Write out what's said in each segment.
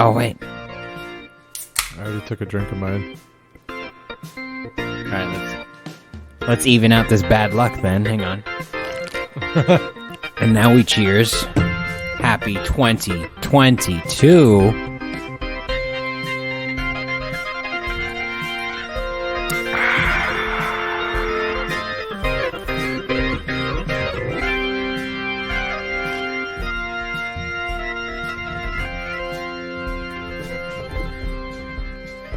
Oh, wait. I already took a drink of mine. All right, let's even out this bad luck then. Hang on. And now we cheers. Happy 2022.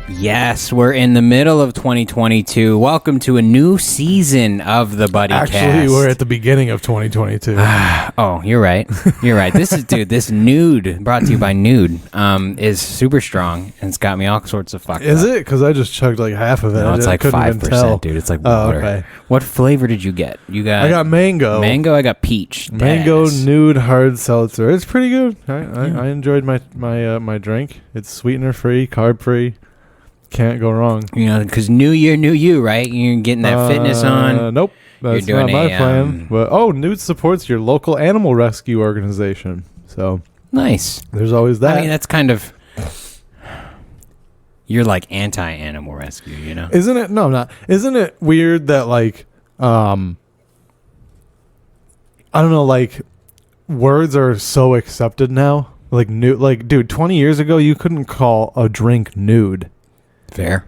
Yes, we're in the middle of 2022. Welcome to a new season of the Buddycast. Actually, we're at the beginning of 2022. Oh, you're right. You're right. This Nude, brought to you by Nude, is super strong, and it's got me all sorts of fucked Is up. it? Because I just chugged like half of it. No, it's like 5%, dude. It's like water. Okay. What flavor did you get? I got mango. Mango, I got peach. Mango Deadass. Nude hard seltzer. It's pretty good. I enjoyed my drink. It's sweetener free, carb free. Can't go wrong. You know, because New Year, new you, right? You're getting that fitness on. Nope. That's You're not doing my plan. But, Nude supports your local animal rescue organization. So Nice. there's always that. I mean, that's kind of... You're like anti-animal rescue, you know? Isn't it? No, I'm not. Isn't it weird that like, I don't know, like words are so accepted now? Like nude, like dude, 20 years ago you couldn't call a drink nude. Fair.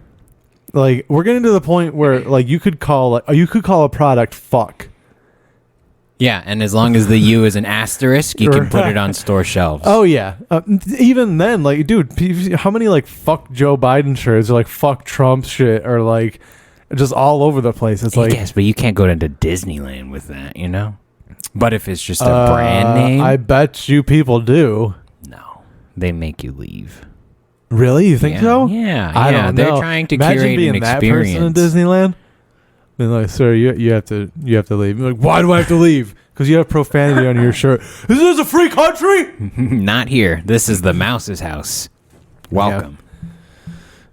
Like we're getting to the point where like you could call a product fuck. Yeah, and as long as the U is an asterisk, you can put it on store shelves. Oh yeah. Even then, like, dude, how many like fuck Joe Biden shirts or like fuck Trump shit or like just all over the place? It's like, yes, but you can't go into Disneyland with that, you know? But if it's just a brand name, I bet you people do. no, they make you leave. Really? You think so? Yeah, I don't know. They're trying to Imagine curate being an that experience. person in Disneyland. Being like, sir, you have to leave. You're like, why do I have to leave? Because you have profanity on your shirt. This is a free country. Not here. This is the mouse's house. Welcome.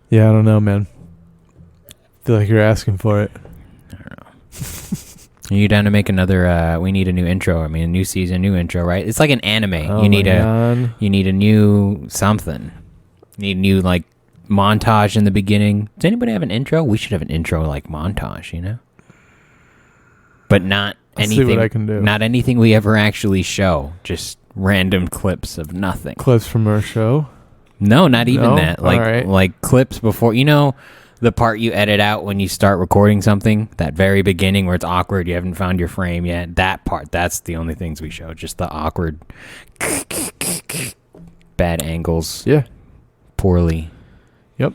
Yeah, I don't know, man. Feel like you're asking for it. I don't know. Are you down to make another? We need a new intro. I mean, a new season, new intro, right? It's like an anime. Oh you need God. You need a new something. You need a new like montage in the beginning. Does anybody have an intro? We should have an intro like montage, you know. But not anything. See what I can do. Not anything we ever actually show. Just random clips of nothing. Clips from our show. No, not even No? that. Like All right. like clips before, you know, the part you edit out when you start recording something, that very beginning where it's awkward, you haven't found your frame yet. That part, that's the only things we show. Just the awkward bad angles. Yeah. Poorly. Yep.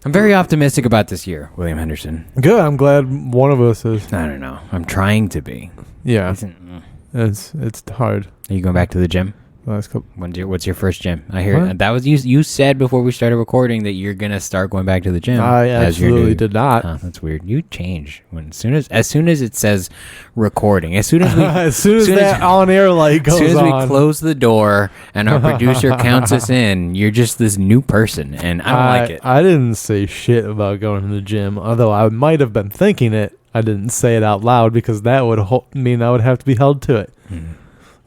I'm very optimistic about this year, William Henderson. Good. I'm glad one of us is. I don't know. I'm trying to be. Yeah. Isn't- It's hard. Are you going back to the gym? Last couple. What's your first gym? I hear What? that was you said before we started recording that you're gonna start going back to the gym. I as your absolutely new- did not. Huh, that's weird. You change as soon as it says recording. As soon as we as soon as soon that as- on air light goes as soon as on, we close the door and our producer counts us in, you're just this new person, and I don't like it. I didn't say shit about going to the gym, although I might have been thinking it. I didn't say it out loud because that would mean I would have to be held to it.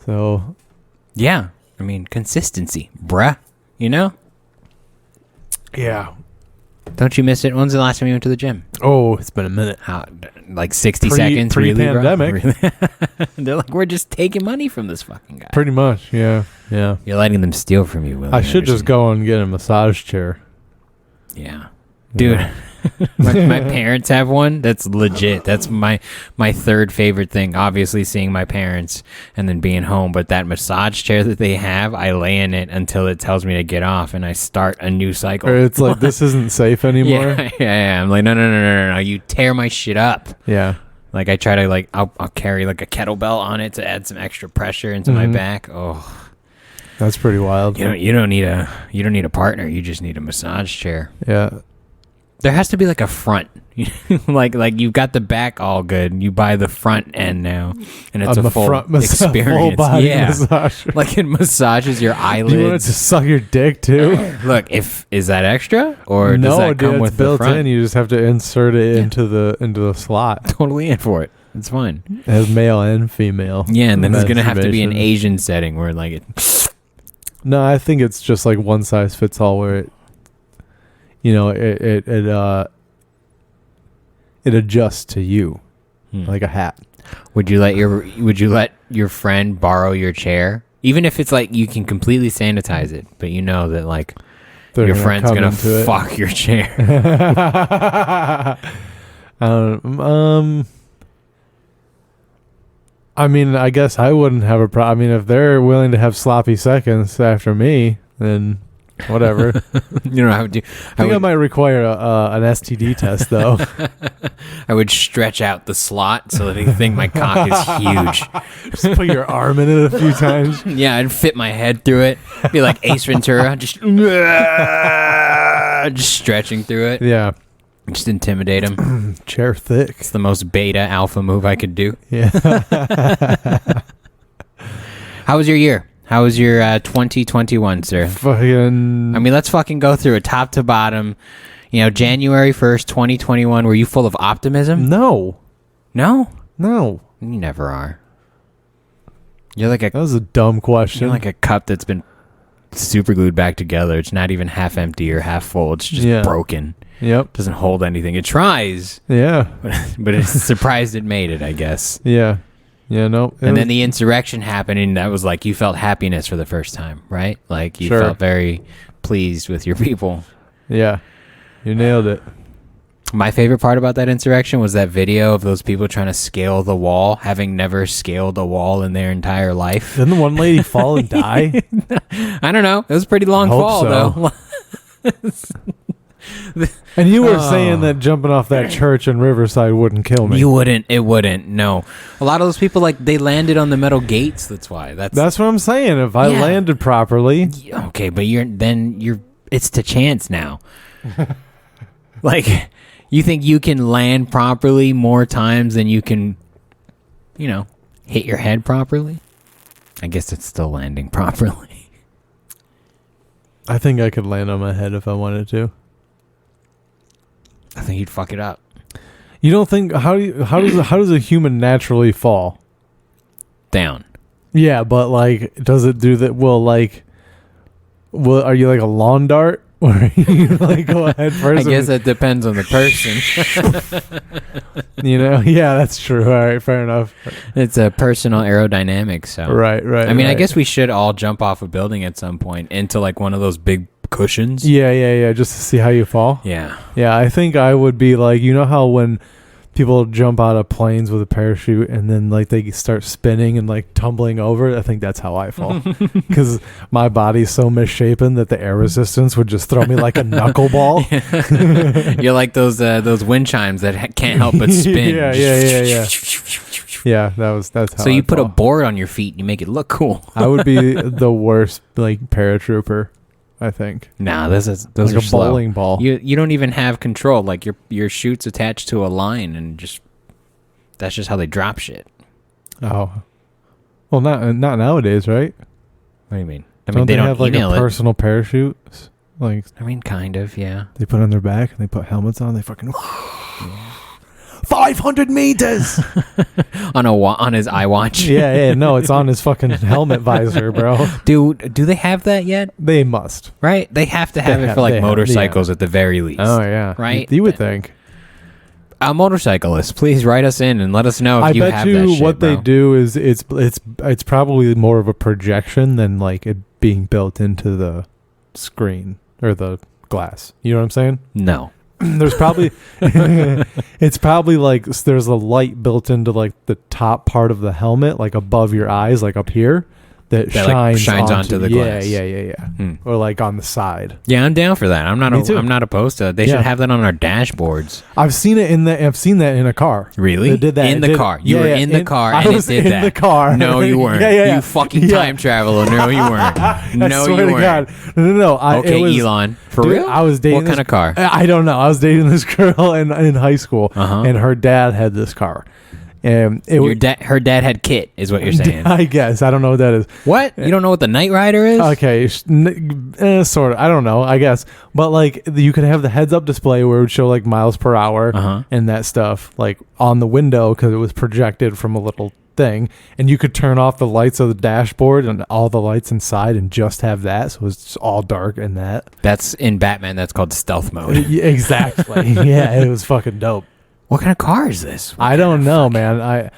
So, Yeah, I mean consistency, bruh. You know? yeah. Don't you miss it? When's the last time you went to the gym? Oh, it's been a minute. How, like 60 seconds? Pre-pandemic. Really, bro? Really? They're like, we're just taking money from this fucking guy. Pretty much, yeah. Yeah. You're letting them steal from you, William I should just Henderson. go and get a massage chair. Yeah. Dude, my parents have one. That's legit. That's my third favorite thing. Obviously, seeing my parents and then being home. But that massage chair that they have, I lay in it until it tells me to get off, and I start a new cycle. Or it's like, this isn't safe anymore. Yeah. I'm like, no. You tear my shit up. Yeah. Like I try to like, I'll carry like a kettlebell on it to add some extra pressure into my back. Oh, That's pretty wild. you don't need a partner. You just need a massage chair. Yeah. There has to be like a front, like you've got the back all good. You buy the front end now, and it's a full experience. Full body yeah, massage. like it massages your eyelids. Do you want it to suck your dick too? Look, is that extra or no, does that come dude, with it's built the front? in. You just have to insert it into the slot. Totally in for it. It's fine. It has male and female. Yeah, and then it's gonna have to be an masturbation. Asian setting where like it No, I think it's just like one size fits all, where it, it adjusts to you, like a hat. Would you let your friend borrow your chair, even if it's like you can completely sanitize it, but you know that like your friend's gonna fuck your chair? I mean, I guess I wouldn't have a problem. I mean, if they're willing to have sloppy seconds after me, then whatever. You don't have to. I think I might require an STD test, though. I would stretch out the slot so that they think my cock is huge. Just put your arm in it a few times. Yeah, I'd fit my head through it. Be like Ace Ventura, just stretching through it. Yeah. Just intimidate him. Chair thick. It's the most beta alpha move I could do. Yeah. How was your year? How was your 2021, sir? Fucking. I mean, let's fucking go through it top to bottom. January 1st, 2021, were you full of optimism? No. No? No. You never are. You're like that was a dumb question. You're like a cup that's been super glued back together. It's not even half empty or half full. It's just broken. Yep. Doesn't hold anything. It tries. Yeah. But it's surprised it made it, I guess. Yeah. Yeah, no. And then the insurrection happened, and that was like you felt happiness for the first time, right? Like you felt very pleased with your people. Yeah. You nailed it. My favorite part about that insurrection was that video of those people trying to scale the wall, having never scaled a wall in their entire life. Didn't the one lady fall and die? I don't know. It was a pretty long fall, though. And you were saying that jumping off that church in Riverside wouldn't kill me. You wouldn't. It wouldn't. No. A lot of those people, like, they landed on the metal gates. That's why. That's what I'm saying. If I landed properly. Okay, but it's to chance now. Like, you think you can land properly more times than you can, hit your head properly? I guess it's still landing properly. I think I could land on my head if I wanted to. I think you'd fuck it up. You don't think how does a human naturally fall? Down. Yeah, but like, does it do that? Are you like a lawn dart, or you like go ahead first? I guess that depends on the person. Yeah, that's true. All right, fair enough. It's a personal aerodynamics. So right. I mean, I guess we should all jump off a building at some point into like one of those big cushions. Yeah, just to see how you fall. Yeah, I think I would be like, how when people jump out of planes with a parachute and then like they start spinning and like tumbling over, I think that's how I fall, because my body's so misshapen that the air resistance would just throw me like a knuckleball. You're like those wind chimes that can't help but spin. Yeah, that's how. So you put a board on your feet and you make it look cool. I would be the worst like paratrooper, I think. Nah, those like are a slow. bowling ball. You don't even have control. Like your chute's attached to a line, and that's just how they drop shit. Oh, well, not nowadays, right? What do you mean? I mean, mean, they don't have like a personal parachute. Like, I mean, kind of, yeah. They put it on their back and they put helmets on. They fucking 500 meters on his iWatch. Yeah. No, it's on his fucking helmet visor, bro. Do they have that yet? They must, right? They have to have it for like motorcycles at the very least. Oh yeah, right. You would think. Motorcyclists, please write us in and let us know if you have that shit. I bet you what they do is it's probably more of a projection than like it being built into the screen or the glass. You know what I'm saying? No. There's probably it's probably like there's a light built into like the top part of the helmet, like above your eyes, like up here, that shines onto the glass. Yeah. Or like on the side. Yeah, I'm down for that. I'm not opposed to it. They should have that on our dashboards. I've seen that in a car. Really? They did that in the car. You were in the car and it did that. I was in the car. No, you weren't. Yeah. You fucking time traveler. No, you weren't. No, you weren't. God. No. Okay, Elon. For real? I was dating. What kind of car? I don't know. I was dating this girl in high school, and her dad had this car. Her dad had Kit, is what you're saying. I guess. I don't know what that is. What? You don't know what the Knight Rider is? Okay, sort of. I don't know, I guess. But like, you could have the heads-up display where it would show like miles per hour and that stuff, like on the window, because it was projected from a little thing, and you could turn off the lights of the dashboard and all the lights inside and just have that, so it's just all dark in that. That's in Batman. That's called stealth mode. Exactly. Yeah, it was fucking dope. What kind of car is this? I don't know, man.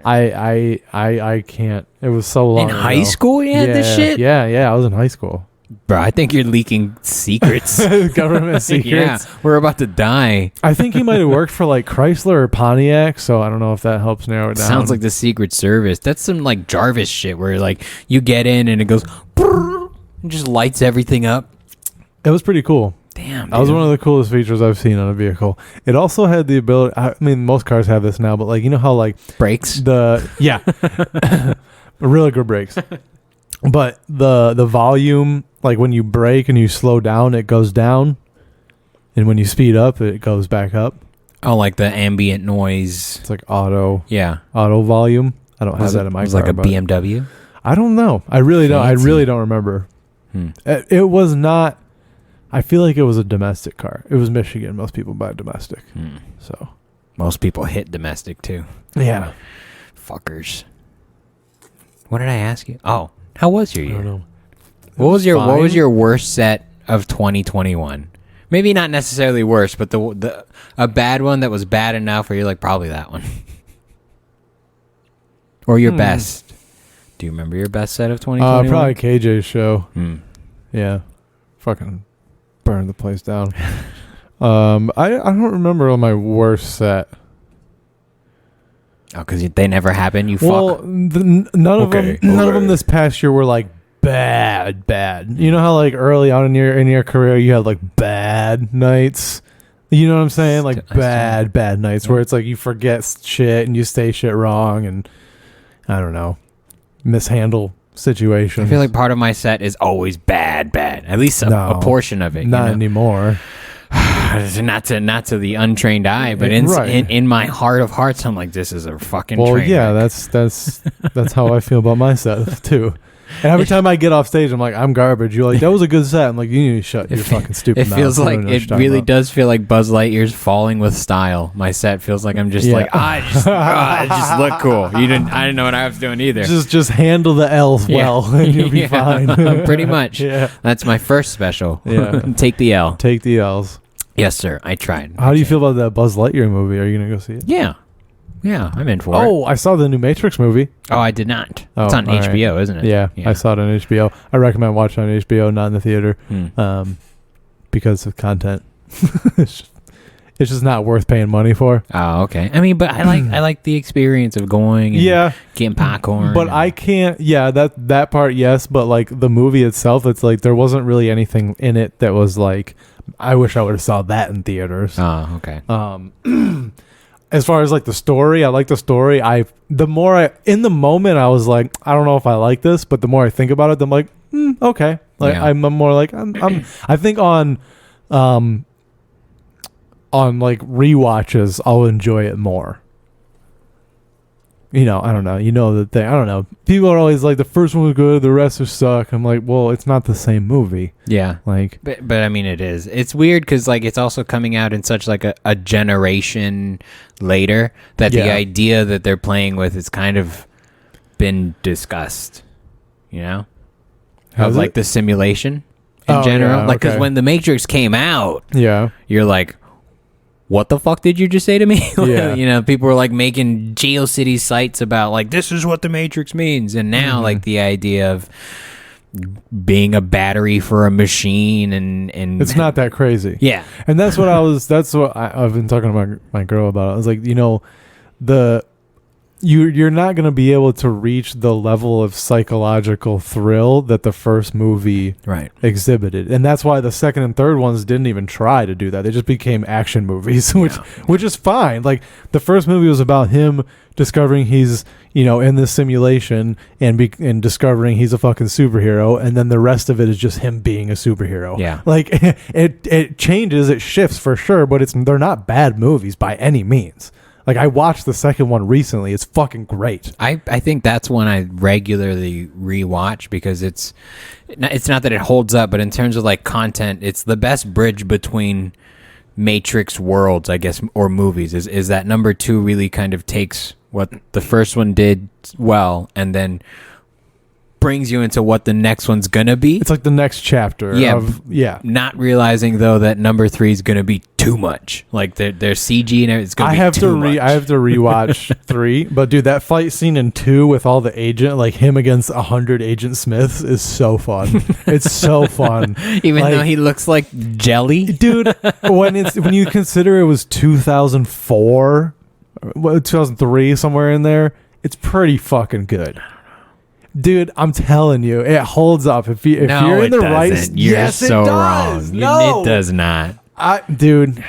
I can't. It was so long in high school you had this shit? Yeah, I was in high school. Bro, I think you're leaking secrets. Government secrets. Yeah, we're about to die. I think he might have worked for like Chrysler or Pontiac, so I don't know if that helps narrow it down. Sounds like the Secret Service. That's some like Jarvis shit where like you get in and it goes and just lights everything up. It was pretty cool. Damn, that was one of the coolest features I've seen on a vehicle. It also had the ability, I mean, most cars have this now, but like, you know how like brakes? Really good brakes. But the volume, like when you brake and you slow down, it goes down. And when you speed up, it goes back up. Oh, like the ambient noise. It's like auto volume. I don't have that in my car. It was like a BMW? I don't know. I really don't remember. It was not. I feel like it was a domestic car. It was Michigan. Most people buy domestic. So most people hit domestic too. Yeah. Fuckers. What did I ask you? Oh, how was your year? I don't know. What was your worst set of 2021? Maybe not necessarily worst, but a bad one that was bad enough where you're like, probably that one. Or your best. Do you remember your best set of 2021? Probably KJ's show. Yeah. Fucking burned the place down. I don't remember my worst set. Oh, because they never happen. You fuck. None of them this past year were like bad. You know how like early on in your career you had like bad nights. You know what I'm saying? Like bad nights where it's like you forget shit and you say shit wrong and I don't know, mishandle situations. I feel like part of my set is always bad. At least a portion of it. Not anymore. not to the untrained eye, but in my heart of hearts, I'm like, this is a fucking train wreck. That's how I feel about my set too. And every time I get off stage, I'm like, I'm garbage. You're like, that was a good set. I'm like, you need to shut your fucking stupid mouth. It feels like it really does feel like Buzz Lightyear's falling with style. My set feels like I'm just like, I just look cool. I didn't know what I was doing either. Just handle the L's well, and you'll be fine. Pretty much. Yeah. That's my first special. Yeah. Take the L. Take the L's. Yes, sir. I tried. How do you feel about that Buzz Lightyear movie? Are you gonna go see it? Yeah, I'm in for it. Oh, I saw the new Matrix movie. Oh, I did not. It's on HBO, isn't it? Yeah, I saw it on HBO. I recommend watching it on HBO, not in the theater, because of content. It's just not worth paying money for. Oh, okay. I mean, but I like the experience of going and getting popcorn. But I can't. Yeah, that part, yes. But like the movie itself, it's like there wasn't really anything in it that was like, I wish I would have saw that in theaters. Oh, okay. As far as like the story, I like the story. In the moment, I was like, I don't know if I like this, but the more I think about it, I'm like, okay. Like I'm more like I think on like rewatches, I'll enjoy it more. You know, I don't know. You know the thing. I don't know. People are always like, the first one was good, the rest are suck. I'm like, well, it's not the same movie. Yeah. Like, but I mean, it is. It's weird because like it's also coming out in such like a generation later that the idea that they're playing with has kind of been discussed. You know, of like the simulation in general. Like, because when The Matrix came out, you're like, what the fuck did you just say to me? You know, people were like making GeoCities sites about like, this is what the Matrix means. And now like the idea of being a battery for a machine and it's not that crazy. Yeah. And that's what I've been talking to my girl about. I was like, you know, you're not going to be able to reach the level of psychological thrill that the first movie exhibited. And that's why the second and third ones didn't even try to do that. They just became action movies, which is fine. Like the first movie was about him discovering he's, you know, in this simulation and discovering he's a fucking superhero. And then the rest of it is just him being a superhero. Yeah. Like it changes, it shifts for sure, but they're not bad movies by any means. Like, I watched the second one recently. It's fucking great. I think that's one I regularly rewatch because it's not that it holds up, but in terms of, like, content, it's the best bridge between Matrix worlds, I guess, or movies, is that number two really kind of takes what the first one did well, and then brings you into what the next one's gonna be. It's like the next chapter. Not realizing though that number 3 is gonna be too much. Like their CG and it's gonna be too much. I have to rewatch 3, but dude, that fight scene in 2 with all the agent, like him against 100 Agent Smiths, is so fun. It's so fun. Even though he looks like jelly, dude. When you consider it was 2004, 2003, somewhere in there, it's pretty fucking good. Dude, I'm telling you, it holds up. If you're in the right, you're so wrong. No, it does not. Dude,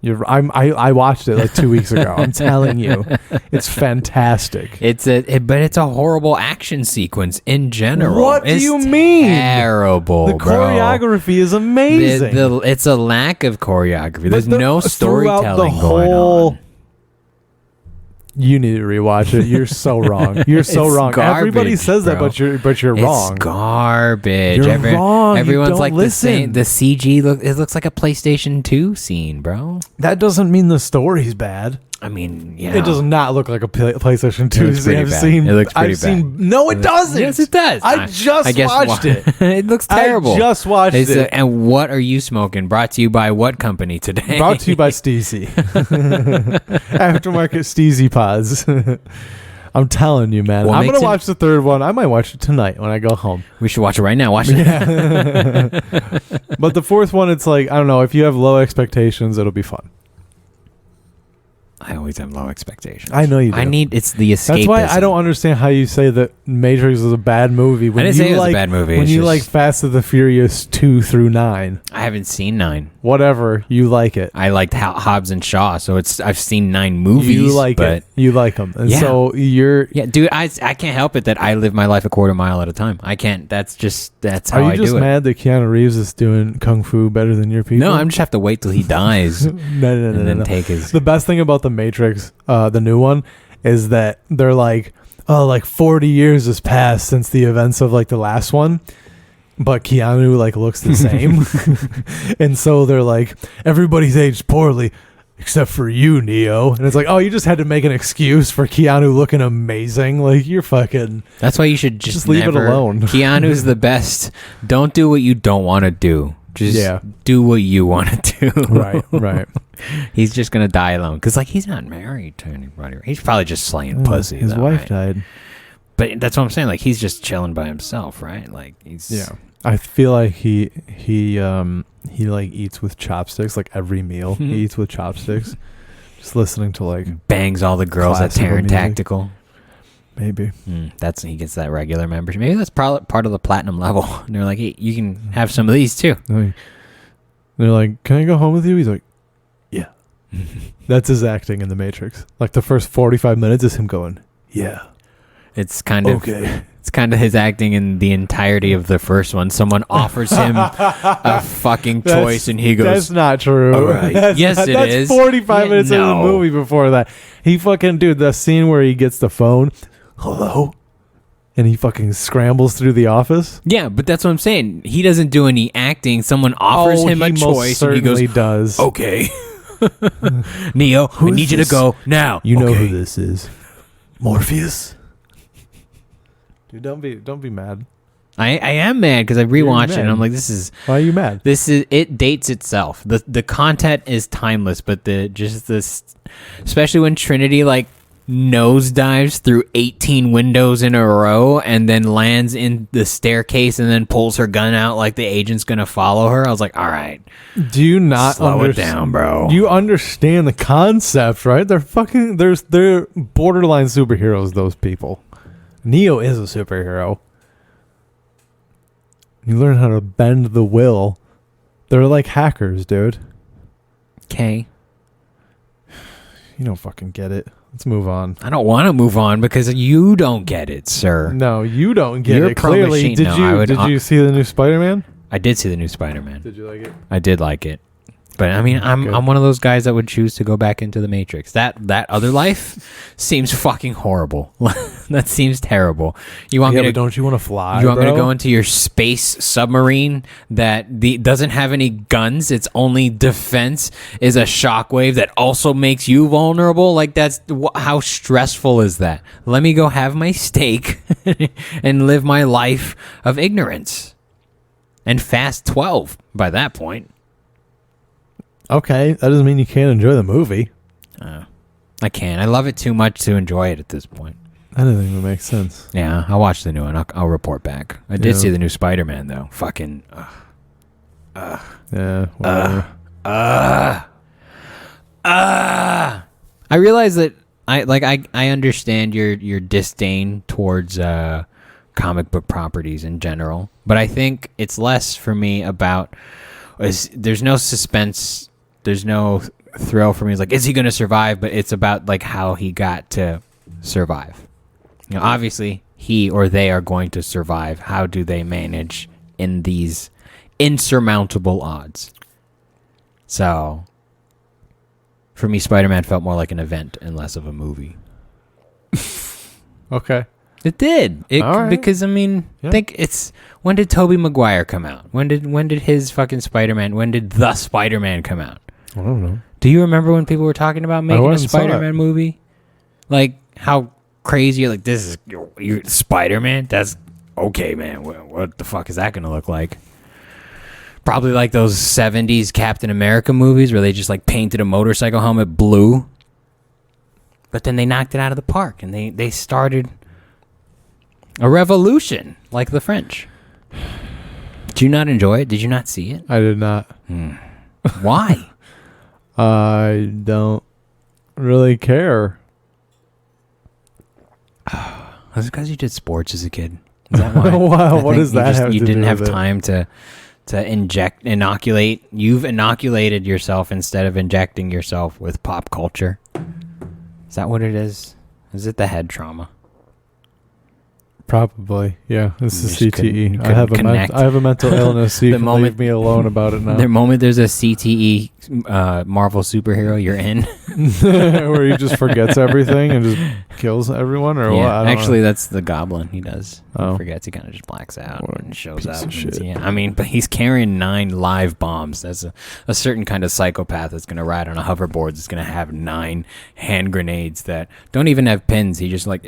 I watched it like 2 weeks ago. I'm telling you, it's fantastic. But it's a horrible action sequence in general. What do you mean? Terrible. The choreography is amazing. It's a lack of choreography. There's no storytelling going on. You need to rewatch it. You're so wrong. You're so wrong. Garbage, everybody says that, but you're wrong. It's garbage. You're wrong. Everyone's like listen. the CG. It looks like a PlayStation 2 scene, bro. That doesn't mean the story's bad. I mean, it does not look like a PlayStation 2 scene. It looks pretty bad. No, it doesn't. Yes, it does. I just watched it. It looks terrible. I just watched it. And what are you smoking? Brought to you by what company today? Brought to you by Steezy. Aftermarket Steezy Pods. I'm telling you, man. I'm going to watch the third one. I might watch it tonight when I go home. We should watch it right now. Watch it. Yeah. But the fourth one, it's like, I don't know. If you have low expectations, it'll be fun. I always have low expectations. I know you do. It's the escapism. That's why I don't understand how you say that Matrix is a bad movie. I didn't say it was a bad movie. When you like Fast and the Furious 2 through 9. I haven't seen 9. Whatever, you like it. I liked Hobbs and Shaw, so I've seen 9 movies. You like it. You like them. And so you're... Yeah, dude, I can't help it that I live my life a quarter mile at a time. I can't. That's how I do it. Are you just mad that Keanu Reeves is doing Kung Fu better than your people? No, I'm just have to wait till he dies. No. Take his... The best thing about The Matrix, the new one, is that they're like, oh, like 40 years has passed since the events of like the last one, but Keanu like looks the same. And so they're like, everybody's aged poorly except for you, Neo. And it's like, oh, you just had to make an excuse for Keanu looking amazing. Like, you're fucking... That's why you should just leave it alone. Keanu's the best. Don't do what you don't want to do. Just do what you want to do. Right. He's just going to die alone. Because, like, he's not married to anybody. He's probably just slaying pussy. His wife died. But that's what I'm saying. Like, he's just chilling by himself, right? Like, he's... Yeah. I feel like he like eats with chopsticks. Like, every meal he eats with chopsticks. Just listening to, like... Bangs all the girls at Terran Tactical. Maybe. He gets that regular membership. Maybe that's part of the platinum level. And they're like, hey, you can have some of these too. They're like, can I go home with you? He's like, yeah. That's his acting in The Matrix. Like, the first 45 minutes is him going, yeah. It's kind of his acting in the entirety of the first one. Someone offers him a fucking choice and he goes, that's not true. All right. That's 45 minutes of the movie before that. He fucking, dude, the scene where he gets the phone, hello? And he fucking scrambles through the office. Yeah, but that's what I'm saying. He doesn't do any acting. Someone offers him a choice and he goes, does. Okay. Neo, I need you to go now. You know who this is. Morpheus. Dude, don't be mad. I am mad because I rewatched it and I'm like, this is... Why are you mad? It dates itself. The content is timeless, but especially when Trinity like nosedives through 18 windows in a row and then lands in the staircase and then pulls her gun out like the agent's gonna follow her. I was like, all right. Do you not slow it down, bro? You understand the concept, right? They're borderline superheroes, those people. Neo is a superhero. You learn how to bend the will. They're like hackers, dude. Okay. You don't fucking get it. Let's move on. I don't want to move on because you don't get it, sir. No, you don't get it. Clearly, did you see the new Spider-Man? I did see the new Spider-Man. Did you like it? I did like it. But I mean, Good. I'm one of those guys that would choose to go back into the Matrix. That other life seems fucking horrible. That seems terrible. You want me to? But don't you want to fly? You want me to bro? go into your space submarine that doesn't have any guns? Its only defense is a shockwave that also makes you vulnerable. Like how stressful is that? Let me go have my steak and live my life of ignorance and fast 12 by that point. Okay, that doesn't mean you can't enjoy the movie. I can't. I love it too much to enjoy it at this point. That doesn't even make sense. Yeah, I'll watch the new one. I'll report back. I did see the new Spider-Man though. Fucking. Yeah. Whatever. I realize that I understand your disdain towards comic book properties in general, but I think it's less for me about there's no suspense, there's no thrill for me. It's like, is he going to survive? But it's about like how he got to survive. You know, obviously he or they are going to survive. How do they manage in these insurmountable odds? So for me, Spider-Man felt more like an event and less of a movie. Okay. It did. All right. Because I mean, Yeah. think it's when did Tobey Maguire come out? When did his fucking Spider-Man? When did the Spider-Man come out? I don't know. Do you remember when people were talking about making a Spider-Man movie? Like how crazy? Like this is your Spider-Man? That's okay, man. What the fuck is that gonna look like? Probably like those 70s Captain America movies where they just like painted a motorcycle helmet blue. But then they knocked it out of the park and they started a revolution like the French. Did you not enjoy it? Did you not see it? I did not. Why? I don't really care. Was it because you did sports as a kid? Is that why? Wow, what does that have You to didn't do have with it? time to inoculate. You've inoculated yourself instead of injecting yourself with pop culture. Is that what it is? Is it the head trauma? Probably, yeah. This You is just CTE. couldn't I have connect. I have a mental illness. So you The can moment- leave me alone about it now. The moment there's a CTE Marvel superhero, you're in. Where he just forgets everything and just kills everyone, or what? I don't Actually, know. that's the Goblin. He does. Oh. He forgets. He kind of just blacks out What a and shows piece up. of and shit. yeah, I mean, but he's carrying 9 live bombs. That's a certain kind of psychopath that's going to ride on a hoverboard. That's going to have 9 hand grenades that don't even have pins. He just like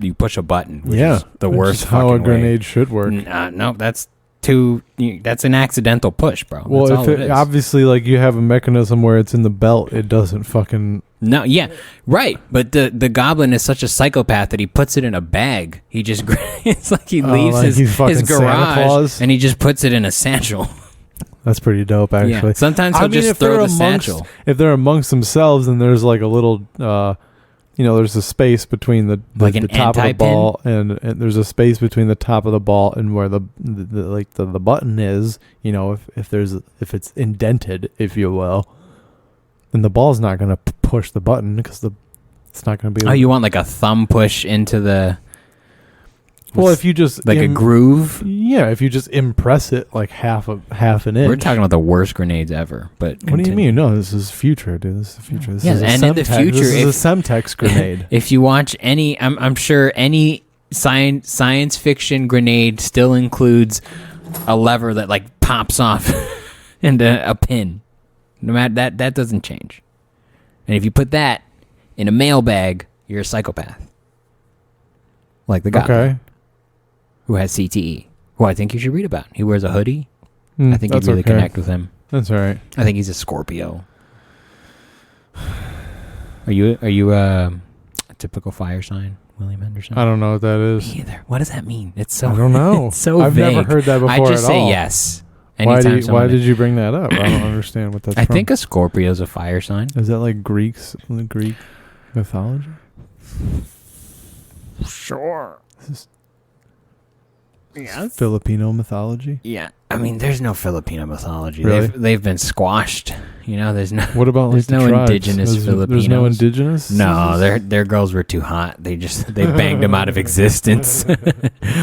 you push a button. Which is the which worst. is how a fucking grenade way. should work. No, that's that's an accidental push, bro. Well, That's all if it is. obviously like you have a mechanism where it's in the belt, it doesn't fucking. No, yeah, right. But the Goblin is such a psychopath that he puts it in a bag. He just it's like he leaves like he's fucking his Santa garage Claus? and he just puts it in a satchel. That's pretty dope, actually. Yeah. Sometimes he'll just throw the satchel. If they're amongst themselves, and there's like a little, there's a space between the Like an top of the anti-pin? ball, and there's a space between the top of the ball and where the button is. You know, if it's indented, if you will, then the ball's not going to push the button because it's not going to be. Oh, you want like a thumb push into the? Well, if you just like a groove. Yeah, if you just impress it like half an inch. We're talking about the worst grenades ever. But What do you mean? No, this is future, dude. This is the future. This Yeah, is a and in the Semtex- future, this if- is a Semtex grenade. If you watch I'm sure any science fiction grenade still includes a lever that like pops off into a pin. No matter that doesn't change. And if you put that in a mailbag, you're a psychopath. Like the guy who has CTE, who I think you should read about. He wears a hoodie. I think you'd that's really okay. connect with him. That's all right. I think he's a Scorpio. Are you a typical fire sign, William Henderson? I don't know what that is. Me either. What does that mean? It's so. I don't know. It's so I've vague. never heard that before I just at say all. yes. Why Anytime did you bring that up? I don't understand what that's I from. think a Scorpio's a fire sign. Is that like Greek mythology? Sure. This is Yes. Filipino mythology? Yeah. I mean, there's no Filipino mythology. Really? They've been squashed. You know, there's no. What about There's like the no tribes? indigenous There's no Filipinos. indigenous? No, their girls were too hot. They banged them out of existence.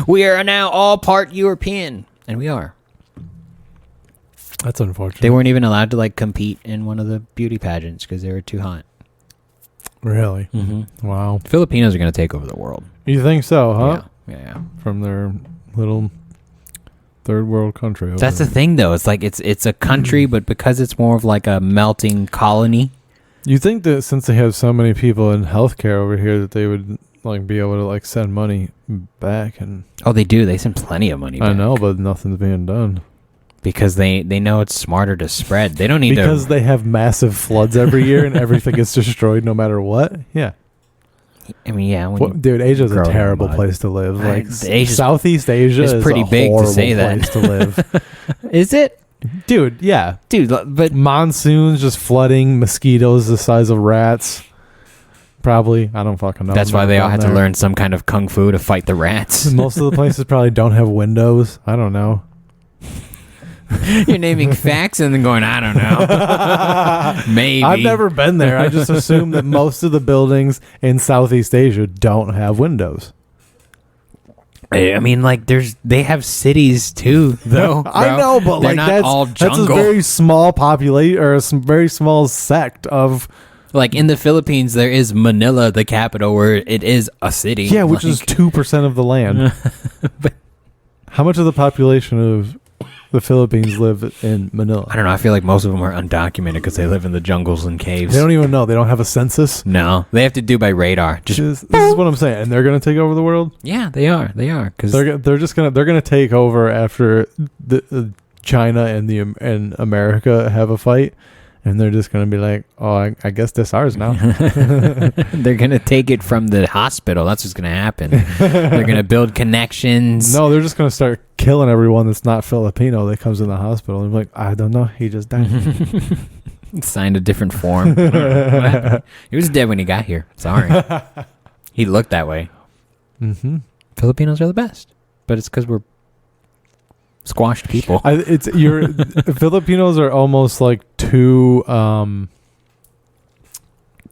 We are now all part European, and we are. That's unfortunate. They weren't even allowed to like compete in one of the beauty pageants because they were too hot. Really? Mm-hmm. Wow. Filipinos are going to take over the world. You think so, huh? Yeah. From their little third world country. That's the thing, though. It's like it's a country, but because it's more of like a melting colony. You think that since they have so many people in healthcare over here, that they would like be able to like send money back? And Oh, they do. They send plenty of money back. I know, but nothing's being done because they know it's smarter to spread. They don't need because they have massive floods every year and everything gets destroyed no matter what. Yeah. I mean, yeah. Dude, Asia's a grow terrible in mud. place to live. Like Asia's- Southeast Asia it's is pretty a big to say horrible that. place to live. Is it? Dude, yeah. Dude, but Monsoons, just flooding, mosquitoes the size of rats. Probably. I don't fucking know. that's why they all had to learn some kind of kung fu to fight the rats. Most of the places probably don't have windows. I don't know. You're naming facts and then going, I don't know. Maybe. I've never been there. I just assume that most of the buildings in Southeast Asia don't have windows. I mean, like, they have cities too, though. Bro. I know, but they're like not that's all that's jungle. a very small population or a very small sect of Like in the Philippines, there is Manila, the capital, where it is a city. yeah, which like, is 2% of the land. But- How much of the population of the Philippines live in Manila? I don't know. I feel like most of them are undocumented because they live in the jungles and caves. They don't even know. They don't have a census. No, they have to do by radar. This is what I'm saying, and they're gonna take over the world. Yeah, they are. They are because They're gonna take over after the China and America have a fight, and they're just gonna be like, oh, I guess this ours now. they're gonna take it from the hospital. That's what's gonna happen. They're gonna build connections. No, they're just gonna start killing everyone that's not Filipino that comes in the hospital. And be like, I don't know, he just died. Signed a different form. I don't know what happened. He was dead when he got here. Sorry, he looked that way. Mm-hmm. Filipinos are the best, but it's because we're squashed people. Filipinos are almost like too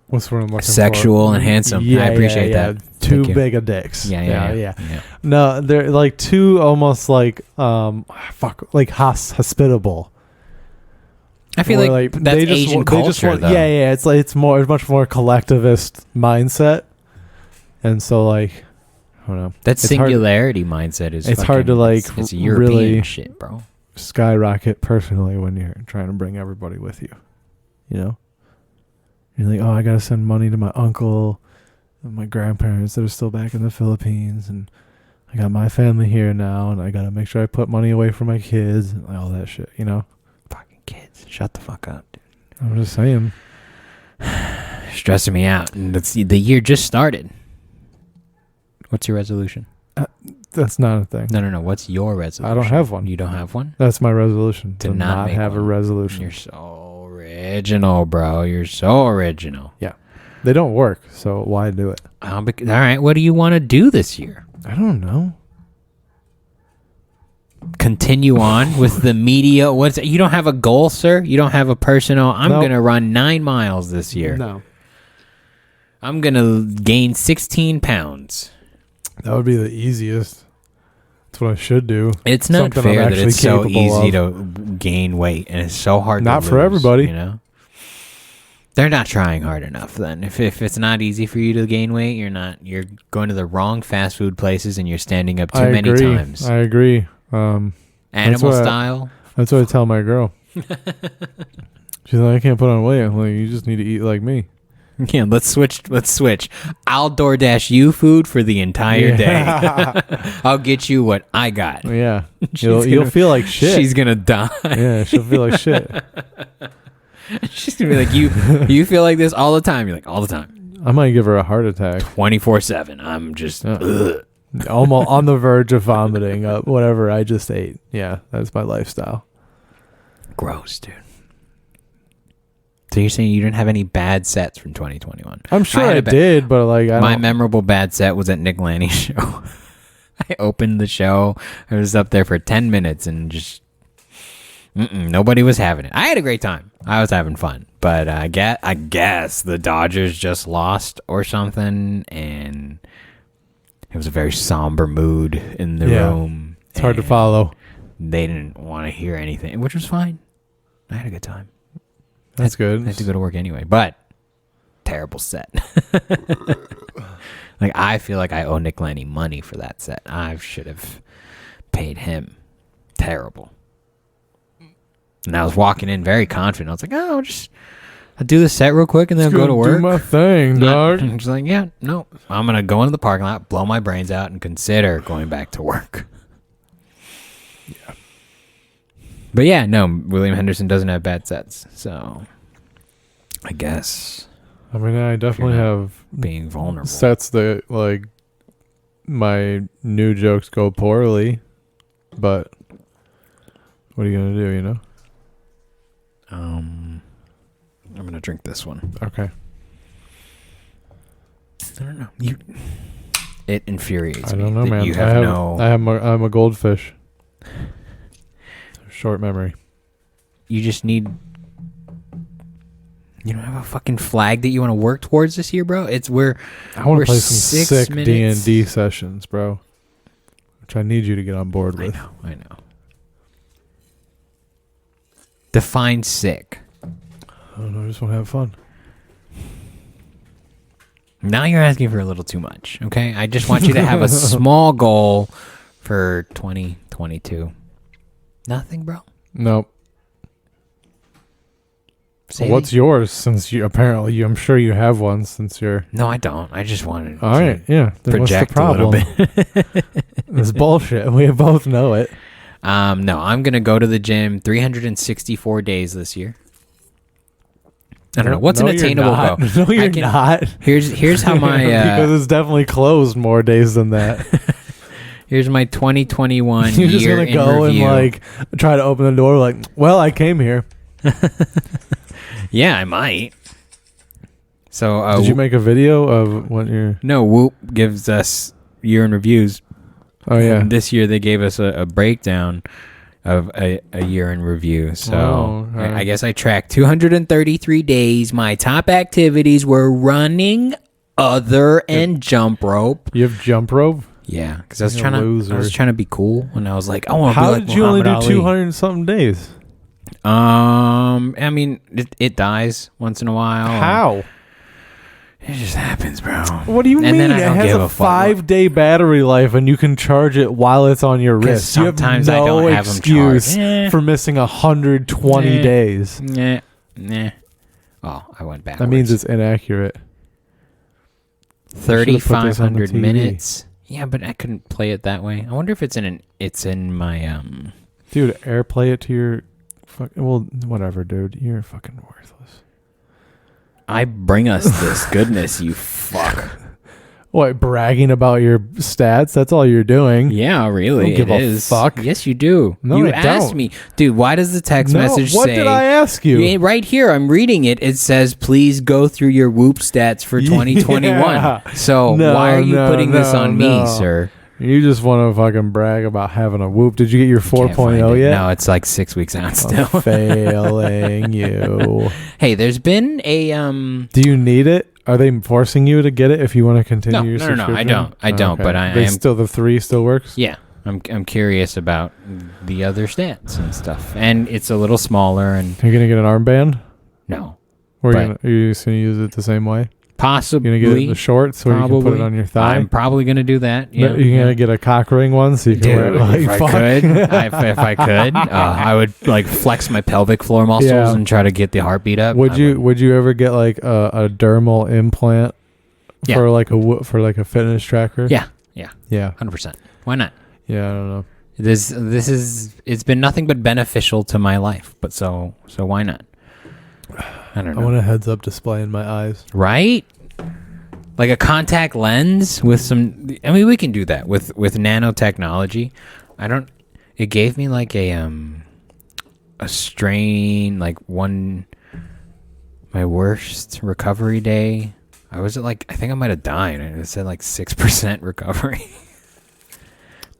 what's the word I'm looking for? Sexual and handsome. I appreciate that. Too Thank you. big of dicks. Yeah. No, they're like too almost like like hospitable. I feel Or, like that's they just Asian want- they just culture, want- though. Yeah. It's like it's much more collectivist mindset, and so like I don't know. That It's hard- singularity mindset is. it's hard to, like, It's European really- shit, bro. Skyrocket personally when you're trying to bring everybody with you. You know, you're like, oh, I gotta send money to my uncle and my grandparents that are still back in the Philippines, and I got my family here now, and I gotta make sure I put money away for my kids and all that shit. You know, Fucking kids, shut the fuck up, dude. I'm just saying. Stressing me out. And the year just started. What's your resolution? That's not a thing. No. What's your resolution? I don't have one. You don't have one? That's my resolution. To To not not make have a one. resolution. You're so original, bro. You're so original. They don't work, so why do it? All right. What do you want to do this year? I don't know. Continue on with the media. You don't have a goal, sir? You don't have a personal. I'm Nope. going to run 9 miles this year. No. I'm going to gain 16 pounds. That would be the easiest. That's what I should do. It's not Something I'm fair that actually it's so capable easy of. to gain weight and it's so hard Not to for lose, everybody. You know? They're not trying hard enough then. If it's not easy for you to gain weight, you're going to the wrong fast food places and you're standing up too many times. I agree. Animal what I- style. That's what I tell my girl. She's like, I can't put on weight. I'm like, you just need to eat like me. Yeah, let's switch. I'll DoorDash you food for the entire day. I'll get you what I got. Yeah. She's You'll gonna- feel like shit. She's gonna die. Yeah, she'll feel like shit. She's gonna be like, you feel like this all the time. You're like, all the time. I might give her a heart attack. 24/7. I'm just ugh. Almost on the verge of vomiting whatever I just ate. Yeah, that's my lifestyle. Gross, dude. So you're saying you didn't have any bad sets from 2021? I'm sure had I a ba- did, but like I My don't. memorable bad set was at Nick Lanny's show. I opened the show. I was up there for 10 minutes and just nobody was having it. I had a great time. I was having fun. But I guess the Dodgers just lost or something, and it was a very somber mood in the Yeah. room. It's hard to and follow. They didn't want to hear anything, which was fine. I had a good time. That's good. I had to go to work anyway, but terrible set. Like, I feel like I owe Nick Lanny money for that set. I should have paid him. Terrible. And I was walking in very confident. I was like, oh, I'll do the set real quick and then go to work. Do my thing, dog. I'm just like, yeah, no. I'm going to go into the parking lot, blow my brains out, and consider going back to work. Yeah. But yeah, no, William Henderson doesn't have bad sets. So, I guess. I mean, I definitely have being vulnerable. sets that, like, my new jokes go poorly, but what are you going to do, you know? I'm going to drink this one. Okay. I don't know. It infuriates me. I don't know, that man. You have I'm a goldfish. Short memory. You just need. You don't have a fucking flag that you want to work towards this year, bro. I want to play some sick D&D sessions, bro. Which I need you to get on board with. I know. Define sick. I don't know. I just want to have fun. Now you're asking for a little too much, okay? I just want you to have a small goal for 2022. Nothing, bro? Nope. What's yours? Since I'm sure you have one since you're... No, I don't. I just wanted All right, yeah. Then project what's the problem? a little bit. It's bullshit. We both know it. No, I'm going to go to the gym 364 days this year. I don't know. What's an attainable goal? No, you're not. Here's how my... because it's definitely closed more days than that. Here's my 2021 You're just year going to go review. and, like, try to open the door like, well, I came here. Yeah, I might. So, did you make a video of what you're... No, Whoop gives us year in reviews. Oh, yeah. And this year they gave us a breakdown of a year in review. So I guess I tracked 233 days. My top activities were running, and jump rope. You have jump rope? Yeah, because I was trying to be cool, and I was like, I want to be like How did you Muhammad only do Ali. 200 and something days? I mean, it dies once in a while. How? It just happens, bro. What do you mean? Then It has a 5-day battery life, and you can charge it while it's on your wrist. Sometimes you have no I don't have them excuse charged. for missing 120 days. Nah. Oh, I went backwards. That means it's inaccurate. 3,500 minutes. Yeah, but I couldn't play it that way. I wonder if it's in my Dude, AirPlay it to your well, whatever, dude. You're fucking worthless. I bring us this goodness, you fuck. What, bragging about your stats? That's all you're doing. Yeah, really. Don't give it a is. fuck. Yes, you do. No, you I asked don't. me. Dude, why does the text message what say... did I ask you? Right here, I'm reading it. It says, please go through your Whoop stats for 2021. Yeah. So why are you putting this on me, sir? You just want to fucking brag about having a Whoop. Did you get your 4.0 yet? No, it's like 6 weeks out still. I'm failing you. Hey, there's been a... Do you need it? Are they forcing you to get it if you want to continue your subscription? No, I don't. I don't, but I am... Still, the 3 still works? Yeah. I'm curious about the other stats and stuff. And it's a little smaller and... Are you going to get an armband? No. Or are you just going to use it the same way? Possibly. You're going to get it in the shorts so you can put it on your thigh? I'm probably going to do that. Yeah. You're going to get a cock ring one so you can wear it while you fuck? If I could, I would like flex my pelvic floor muscles and try to get the heartbeat up. Would you ever get like a dermal implant for like a fitness tracker? Yeah. 100%. Why not? Yeah, I don't know. It's been nothing but beneficial to my life, but so why not? I don't know. I want a heads-up display in my eyes. Right? Like a contact lens with some... I mean, we can do that with nanotechnology. It gave me like a strain, like my worst recovery day. I think I might have died. And it said like 6% recovery.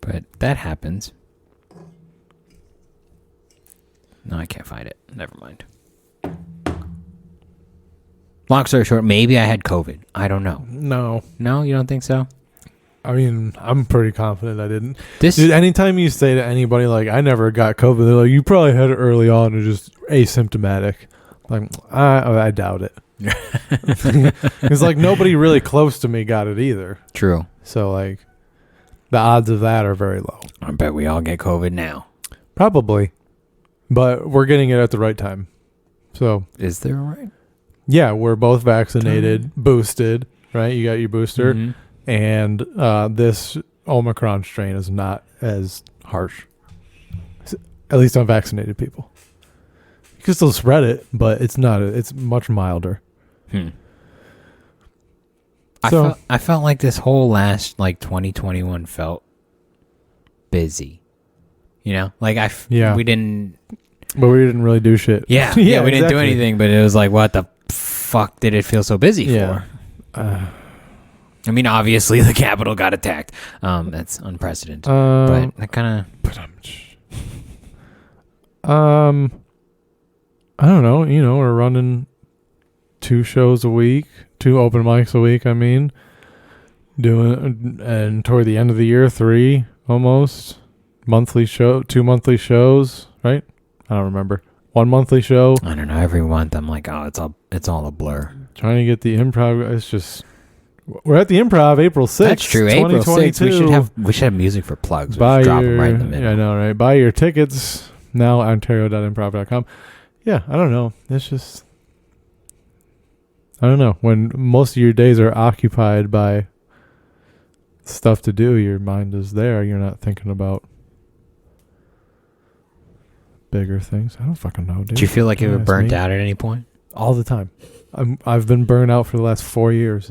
But that happens. No, I can't find it. Never mind. Long story short, maybe I had COVID. I don't know. No. No, you don't think so? I mean, I'm pretty confident I didn't. This Dude, anytime you say to anybody, like, I never got COVID, they're like, you probably had it early on and just asymptomatic. Like, I doubt it. It's like nobody really close to me got it either. true. So, like, the odds of that are very low. I bet we all get COVID now. Probably. But we're getting it at the right time. So, Is there a right? yeah, we're both vaccinated, boosted, right? You got your booster. Mhm. And this Omicron strain is not as harsh, at least on vaccinated people. You can still spread it, but it's not. It's much milder. I felt like this whole last 2021 felt busy. You know, like we didn't. But we didn't really do shit. Yeah, yeah, we didn't do exactly. anything. But it was like, what the fuck did it feel so busy Yeah. for? I mean, obviously the Capitol got attacked. That's unprecedented. But that kind of. I don't know. You know, we're running 2 shows a week, 2 open mics a week. I mean, doing and toward the end of the year, 3 almost monthly show, 2 monthly shows, right? I don't remember. 1 monthly show. I don't know. Every month I'm like, oh, it's all a blur. Trying to get the improv. It's just. We're at the Improv April 6th. That's true. April 6th. We should have music for plugs. Buy Drop your, them right in the middle. Yeah, I know, right? Buy your tickets now, ontario.improv.com. Yeah, I don't know. It's just, I don't know. When most of your days are occupied by stuff to do, your mind is there. You're not thinking about bigger things. I don't fucking know, dude. Do you feel like you were Ask burnt me. out at any point? All the time. I've been burned out for the last 4 years.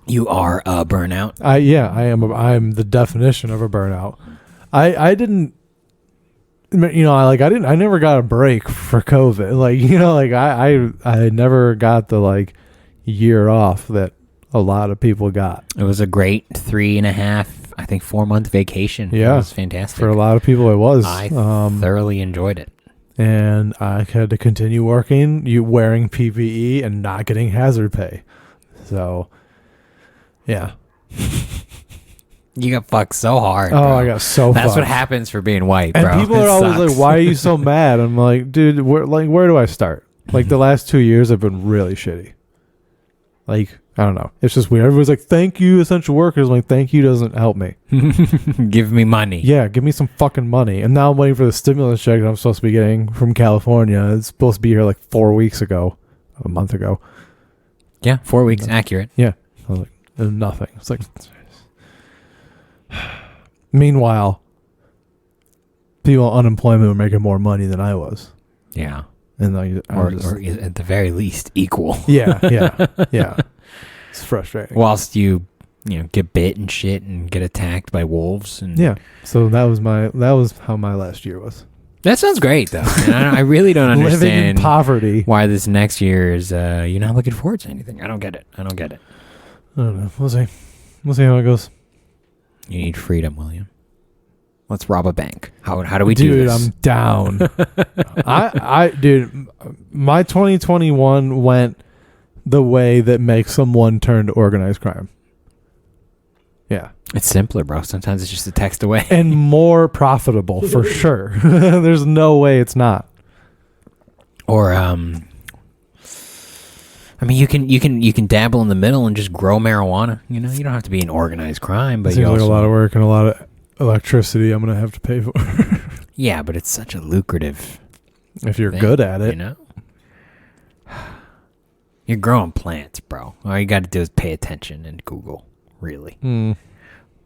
You are a burnout. I am. I'm the definition of a burnout. I didn't. You know, I never got a break for COVID. Like, you know, like I never got the year off that a lot of people got. It was a great 3.5, I think 4-month vacation. Yeah, It was fantastic. For a lot of people, it was. I thoroughly enjoyed it. And I had to continue working, wearing PPE and not getting hazard pay. So, yeah. You got fucked so hard. Oh, bro. I got so That's fucked. what happens for being white, And bro. people It are always sucks. like, "Why are you so mad?" I'm like, "Dude, where do I start?" Like the last 2 years have been really shitty. Like, I don't know. It's just weird. Everybody's like, "Thank you, essential workers." I'm like, "Thank you doesn't help me." Give me money. Yeah, give me some fucking money. And now I'm waiting for the stimulus check that I'm supposed to be getting from California. It's supposed to be here 4 weeks ago, a month ago. Yeah, 4 weeks, accurate. Yeah, I was like, and nothing. It's like. Meanwhile, people on unemployment were making more money than I was. Yeah. And Or at the very least, equal. yeah. It's frustrating. Whilst you get bit and shit and get attacked by wolves. And Yeah. So that was how my last year was. That sounds great, though. And I really don't Living in understand poverty. why this next year is you're not looking forward to anything. I don't get it. I don't know. We'll see. We'll see how it goes. You need freedom, William. Let's rob a bank. How do we do Dude, this? I'm down. Dude, my 2021 went the way that makes someone turn to organized crime. Yeah. It's simpler, bro. Sometimes it's just a text away. And more profitable for sure. There's no way it's not. Or I mean, you can dabble in the middle and just grow marijuana. You know, you don't have to be an organized crime, but Seems you like also, a lot of work and a lot of electricity I'm gonna have to pay for. yeah, but it's such a lucrative If you're thing, good at it. you know. You're growing plants, bro. All you got to do is pay attention and Google. Really,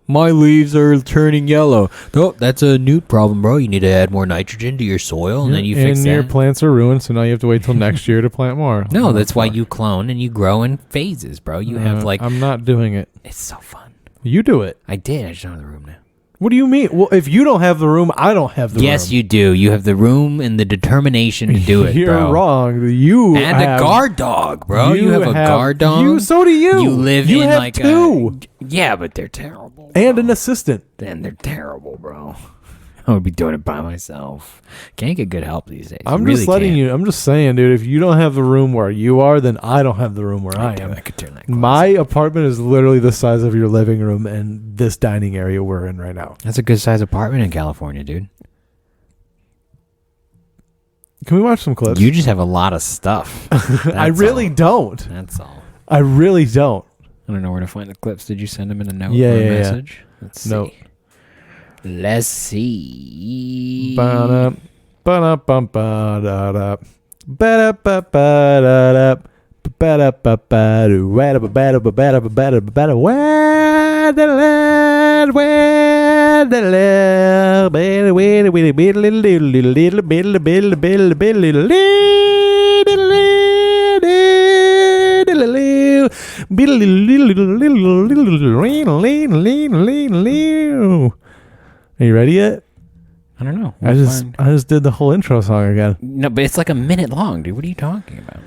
my leaves are turning yellow. No, that's a newt problem, bro. You need to add more nitrogen to your soil, and then you fix and that. your plants are ruined, so now you have to wait till next year to plant more. No, that's why you clone and you grow in phases, bro. You have I'm not doing it. it's so fun. You do it. I did. I just don't have the room now. What do you mean? Well, if you don't have the room, I don't have the room. Yes, you do. You have the room and the determination to do it, You're bro. wrong. You And have, a guard dog, bro. You have a guard dog. So do you. You live you in have like two. yeah, but they're terrible. And an assistant. Then they're terrible, bro. I would be doing it by myself. Can't get good help these days. I'm just letting you. I'm just saying, dude. If you don't have the room where you are, then I don't have the room where I am. I could turn that. My apartment is literally the size of your living room and this dining area we're in right now. That's a good size apartment in California, dude. Can we watch some clips? You just have a lot of stuff. I really don't. That's all. I really don't. I don't know where to find the clips. Did you send them in a note Yeah, or a yeah, message? yeah. Let's see. No. Let's see. Ba-da, ba-da-bum-ba-da-da. Ba-da-ba-ba-da-da. Ba-da-ba-ba-do. Wa-da-ba-ba-da-ba-ba-da-ba-ba-da. Wa-da-la, wa-da-la. Are you ready yet? I don't know. I just did the whole intro song again. No, but it's like a minute long, dude. What are you talking about?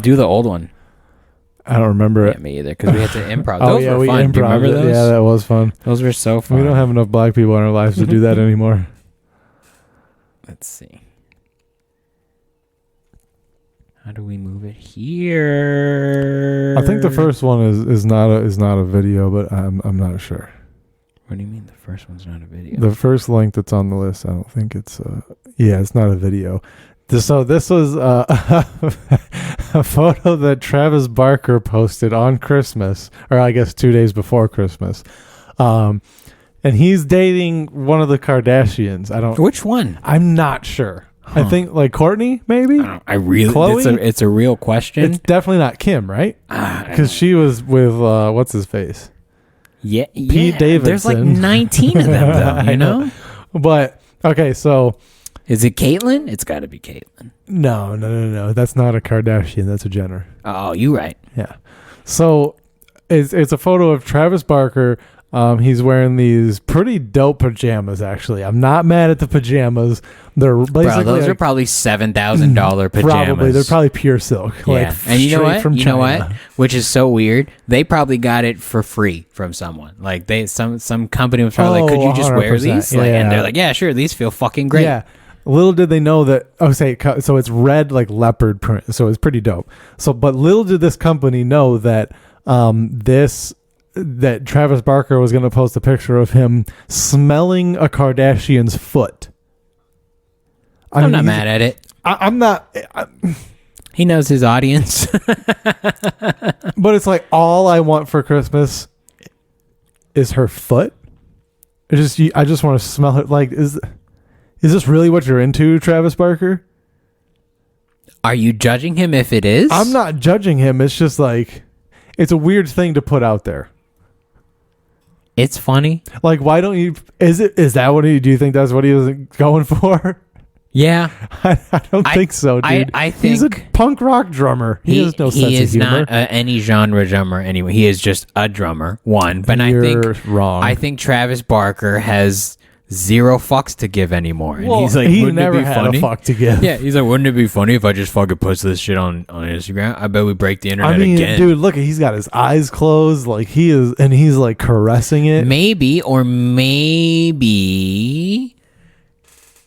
Do the old one. I don't remember it. Yeah, me either, because we had to improv. Oh, Those yeah, were we fun. Do you remember improv. those? Yeah, that was fun. Those were so fun. We don't have enough black people in our lives to do that anymore. Let's see. How do we move it here? I think the first one is not a video, but I'm not sure. What do you mean the first one's not a video? The first link that's on the list, I don't think it's it's not a video. So this was a photo that Travis Barker posted on Christmas, or I guess 2 days before Christmas. And he's dating one of the Kardashians. Which one? I'm not sure. Huh. I think like Kourtney, maybe. I really. Khloe? It's a real question. It's definitely not Kim, right? Because she was with what's his face? Yeah, Pete Davidson. There's like 19 of them, though. You know. But okay, so is it Caitlyn? It's got to be Caitlyn. No. That's not a Kardashian. That's a Jenner. Oh, you right. Yeah. So it's a photo of Travis Barker. He's wearing these pretty dope pajamas, actually. I'm not mad at the pajamas. They're basically those are probably $7,000 pajamas. Probably. They're probably pure silk. Yeah. Like, and you know what? From you China. know what? Which is so weird. They probably got it for free from someone. Like some company was probably like, could you just wear 100%. these? Yeah. And they're like, yeah, sure. These feel fucking great. Yeah. Little did they know that. So it's red like leopard print. So it's pretty dope. But little did this company know that that Travis Barker was going to post a picture of him smelling a Kardashian's foot. I'm not mad at it. I'm not. He knows his audience. But it's like all I want for Christmas is her foot. I just want to smell it. Like, is this really what you're into, Travis Barker? Are you judging him if it is? I'm not judging him. It's just like, it's a weird thing to put out there. It's funny. Like, why don't you? Do you think that's what he was going for? Yeah. I don't think so, dude. I think he's a punk rock drummer. He has no sense of humor. He is not any genre drummer anyway. He is just a drummer, one. But You're I think wrong. I think Travis Barker has zero fucks to give anymore. And Well, he's like, he wouldn't never it be had funny? a fuck to give. Yeah, he's like, wouldn't it be funny if I just fucking post this shit on Instagram? I bet we break the internet again. Dude, look, he's got his eyes closed, like he is, and he's like caressing it. Maybe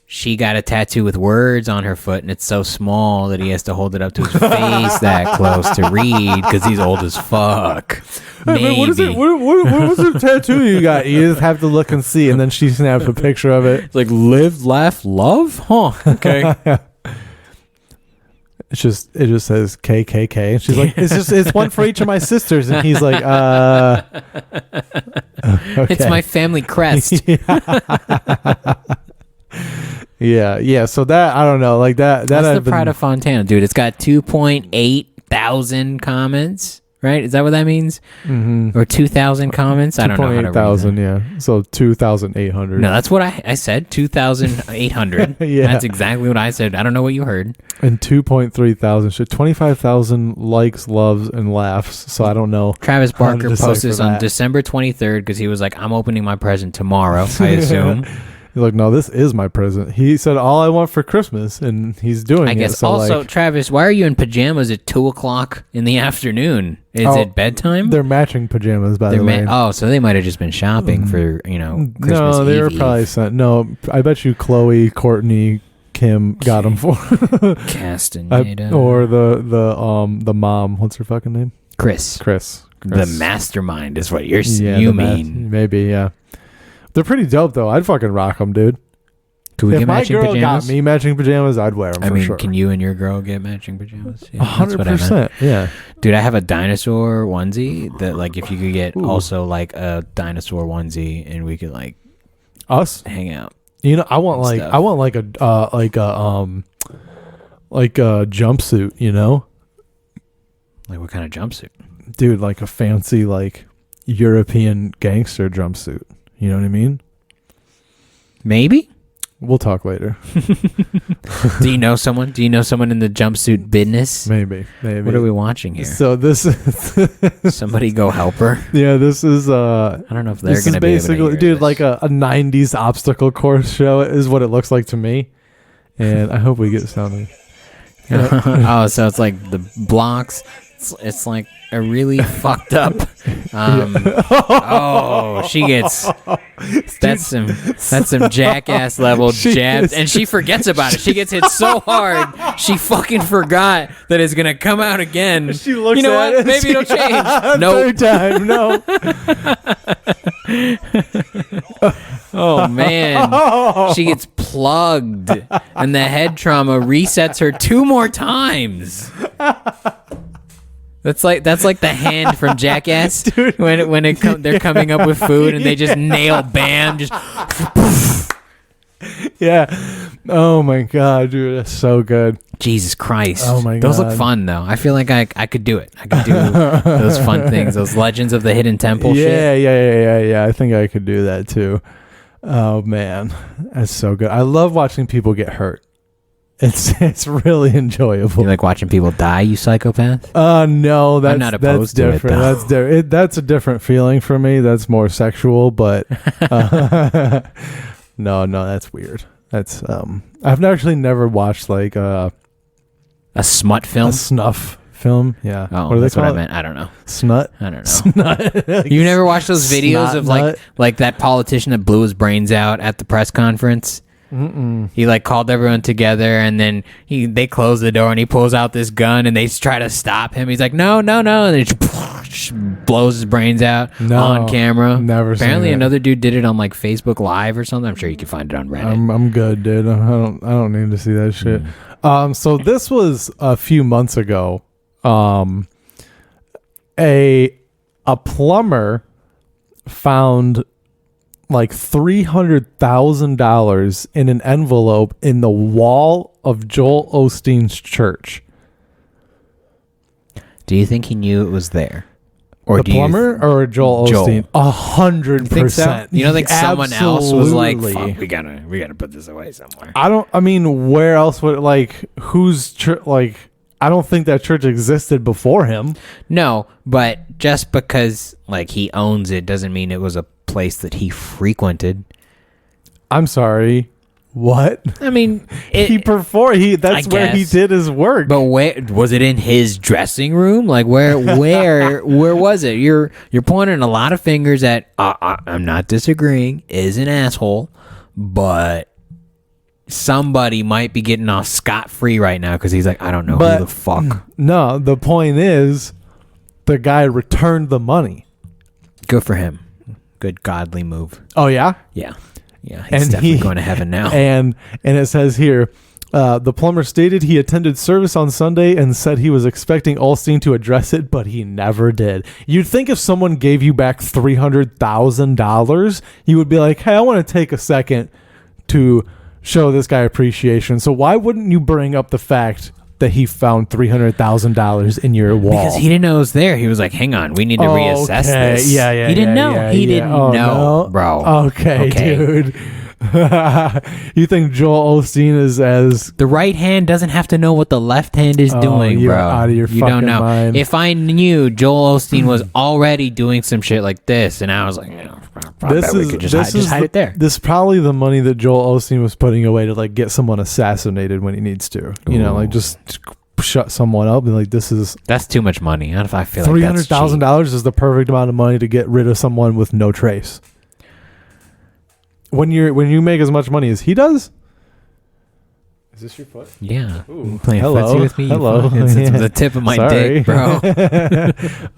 she got a tattoo with words on her foot, and it's so small that he has to hold it up to his face that close to read because he's old as fuck. Maybe. Hey, man, what is it? What was the tattoo you got? You just have to look and see, and then she snaps a picture of it. It's like live, laugh, love? Huh. Okay. It just says KKK, and she's like, it's one for each of my sisters, and he's like, okay. It's my family crest. Yeah. So that, I don't know, like that. That's the Pride of Fontana, dude. It's got 2.8 thousand comments, right? Is that what that means? Mm-hmm. Or 2,000 comments? I don't know how to read 2,800, that. yeah. So 2,800. No, that's what I said. 2,800. Yeah. That's exactly what I said. I don't know what you heard. And 2.3 thousand shit. 25,000 likes, loves, and laughs. So I don't know. Travis Barker decipher posted this on that. December 23rd because he was like, I'm opening my present tomorrow, I assume. He's like, no, this is my present. He said, all I want for Christmas, and he's doing it. I guess So, also, like, Travis, why are you in pajamas at 2:00 in the afternoon? Is it bedtime? They're matching pajamas, by the way. So they might have just been shopping for, Christmas No, they were Eve. probably sent. No, I bet you Chloe, Courtney, Kim got them for Castaneda. or the mom. What's her fucking name? Chris. The mastermind is what you mean. Maybe, yeah. They're pretty dope, though. I'd fucking rock them, dude. Could we if get my matching girl pajamas? got me matching pajamas, I'd wear them for sure. Can you and your girl get matching pajamas? Yeah, 100%. Yeah. Dude, I have a dinosaur onesie that, like, if you could get also like a dinosaur onesie, and we could like us hang out. I want like stuff. a jumpsuit. Like, what kind of jumpsuit? Dude, like a fancy like European gangster jumpsuit. You know what I mean? Maybe. We'll talk later. Do you know someone? Do you know someone in the jumpsuit business? Maybe. What are we watching here? So this is Somebody go help her. Yeah, this is I don't know if they're this gonna is be able to basically, hear dude, this. like a 90s obstacle course show is what it looks like to me. And I hope we get sounding. Oh, so it's like the blocks. It's like a really fucked up. Oh, she gets that's some jackass level jabs, and she forgets about it. She gets hit so hard, she fucking forgot that it's gonna come out again. She looks you know at what? it. Maybe it'll change. No, Third time, no. Oh man, she gets plugged, and the head trauma resets her 2 more times. That's like the hand from Jackass. Dude. When they're coming up with food and they just nail bam, just Yeah. Oh my god, dude, that's so good. Jesus Christ. Oh my Those God. look fun though. I feel like I could do it. I could do those fun things. Those Legends of the Hidden Temple shit. Yeah. I think I could do that too. Oh man, that's so good. I love watching people get hurt. It's really enjoyable. You like watching people die, you psychopath? No, that's I'm not opposed to it, different. though. That's a different feeling for me. That's more sexual, but no, that's weird. That's I've actually never watched like A smut film? a snuff film. Yeah. Oh, what do they that's call what I it? meant. I don't know. Snut. I don't know. Snut. You never watched those videos Snot of nut? like that politician that blew his brains out at the press conference? Mm-mm. He like called everyone together, and then they close the door, and he pulls out this gun, and they try to stop him. He's like, no, and then he just blows his brains out on camera. Never seen Apparently, it. another dude did it on like Facebook Live or something. I'm sure you can find it on Reddit. I'm good, dude. I don't need to see that shit. So this was a few months ago. A plumber found like $300,000 in an envelope in the wall of Joel Osteen's church. Do you think he knew it was there? Or The plumber or Joel Joel. Osteen? 100%. You don't think someone else was like, Absolutely. "Fuck, we gotta put this away somewhere"? I mean, where else would, like, whose church, like, I don't think that church existed before him. No, but just because like he owns it doesn't mean it was a place that he frequented. I'm sorry. What? I mean, that's where he guess. did his work. But where was it? In his dressing room? Like where was it? You're pointing a lot of fingers at. I'm not disagreeing. Is an asshole, but somebody might be getting off scot-free right now because he's like, I don't know who the fuck. No, the point is, the guy returned the money. Good for him. Good godly move. Oh yeah. Yeah, he's definitely going to heaven now. And it says here, the plumber stated he attended service on Sunday and said he was expecting Olstein to address it, but he never did. You'd think if someone gave you back $300,000, you would be like, hey, I want to take a second to show this guy appreciation. So why wouldn't you bring up the fact that he found $300,000 in your wall? Because he didn't know it was there. He was like, hang on, we need to reassess this. Yeah. He didn't know. He didn't know, no. bro. Okay, dude. You think Joel Osteen is as... The right hand doesn't have to know what the left hand is doing, you're bro. out of your You fucking don't know. mind. If I knew Joel Osteen was already doing some shit like this, and I was like, We could just hide it there. This is probably the money that Joel Osteen was putting away to like get someone assassinated when he needs to. You know, like just shut someone up and like that's too much money. I feel like $300,000 is the perfect amount of money to get rid of someone with no trace. When you make as much money as he does. Is this your foot? Yeah. Ooh. Playing Hello. footsie with me. Hello. It's the tip of my dick, bro.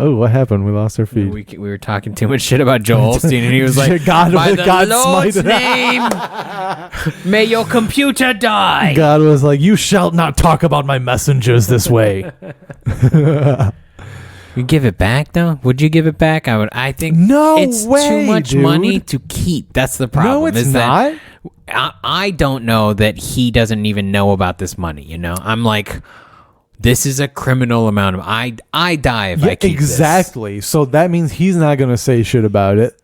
Oh, what happened? We lost our feed. We were talking too much shit about Joel Osteen, and he was like, God, by the God Lord's smite name, may your computer die. God was like, you shall not talk about my messengers this way. You give it back, though? Would you give it back? I think no it's way, too much dude. money to keep. That's the problem. No, it's is not. That I don't know that he doesn't even know about this money, you know? I'm like, this is a criminal amount of... I die if I keep exactly. This. So that means he's not going to say shit about it.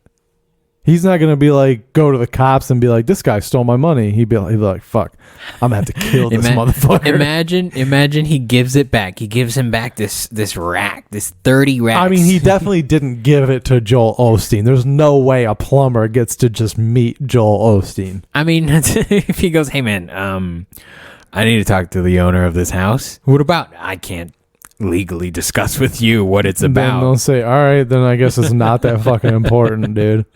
He's not going to be like, go to the cops and be like, this guy stole my money. He'd be like, fuck, I'm going to have to kill this motherfucker. Imagine he gives it back. He gives him back this rack, this 30 racks. I mean, he definitely didn't give it to Joel Osteen. There's no way a plumber gets to just meet Joel Osteen. I mean, if he goes, hey man, I need to talk to the owner of this house. What about? I can't legally discuss with you what it's about. Then they'll say, all right, then I guess it's not that fucking important, dude.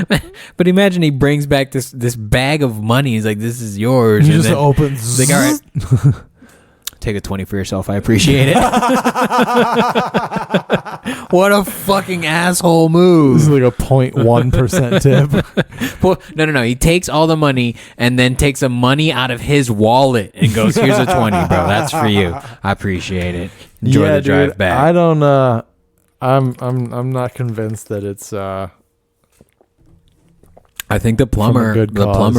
But imagine he brings back this bag of money. He's like, this is yours. He just opens. He's like, all right, take a 20 for yourself. I appreciate it. What a fucking asshole move. This is like a 0.1% tip. Well, no. He takes all the money and then takes some money out of his wallet and goes, here's a 20, bro. That's for you. I appreciate it. Enjoy the drive back. I don't I'm not convinced that it's I think the plumber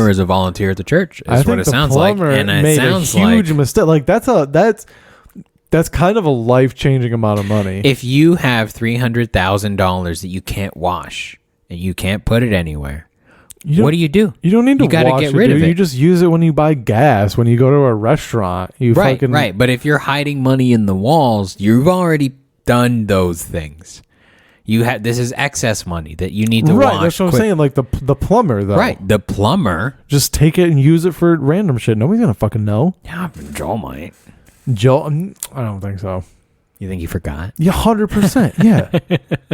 is a volunteer at the church. Is what it sounds like, and it sounds like a huge mistake. Like that's kind of a life-changing amount of money. If you have $300,000 that you can't wash and you can't put it anywhere, what do? You don't need to wash get rid of it. You just use it when you buy gas, when you go to a restaurant. Right. But if you're hiding money in the walls, you've already done those things. This is excess money that you need to wash. Right, that's what I'm saying. Like the plumber, though. Right, the plumber. Just take it and use it for random shit. Nobody's gonna fucking know. Yeah, Joel might. Joel, I don't think so. You think he forgot? Yeah, 100%. Yeah,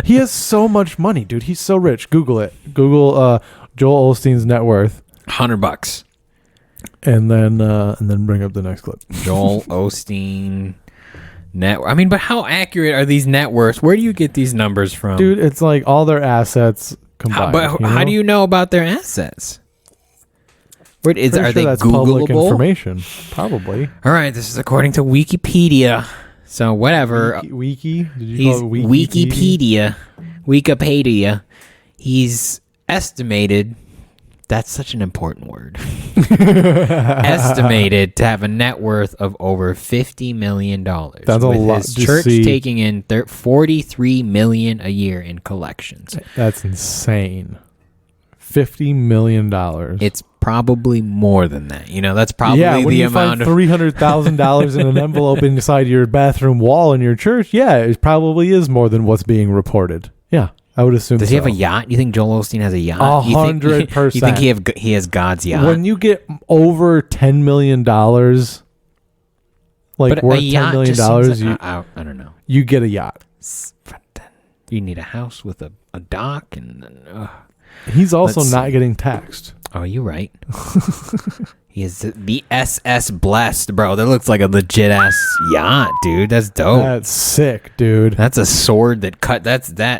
he has so much money, dude. He's so rich. Google it. Google Joel Osteen's net worth. $100. And then bring up the next clip. Joel Osteen. I mean, but how accurate are these net worths? Where do you get these numbers from? Dude, it's like all their assets combined. How do you know about their assets? Are they that's Googleable? Public information. Probably. All right, this is according to Wikipedia. So whatever. Wiki? Did you He's call it Wikipedia. He's estimated. That's such an important word. Estimated to have a net worth of over $50 million. That's a lot. His church taking in $43 million a year in collections. That's insane. $50 million. It's probably more than that. You know, that's probably the amount of $300,000 in an envelope inside your bathroom wall in your church. Yeah, it probably is more than what's being reported. Yeah. I would assume. Does he have a yacht? You think Joel Osteen has a yacht? 100%. You think he has God's yacht? When you get over $10 million, like worth $10 million, I don't know. You get a yacht. You need a house with a dock, and he's also not getting taxed. Oh, you're right. He is the SS Blessed, bro. That looks like a legit ass yacht, dude. That's dope. That's sick, dude. That's a sword that cut.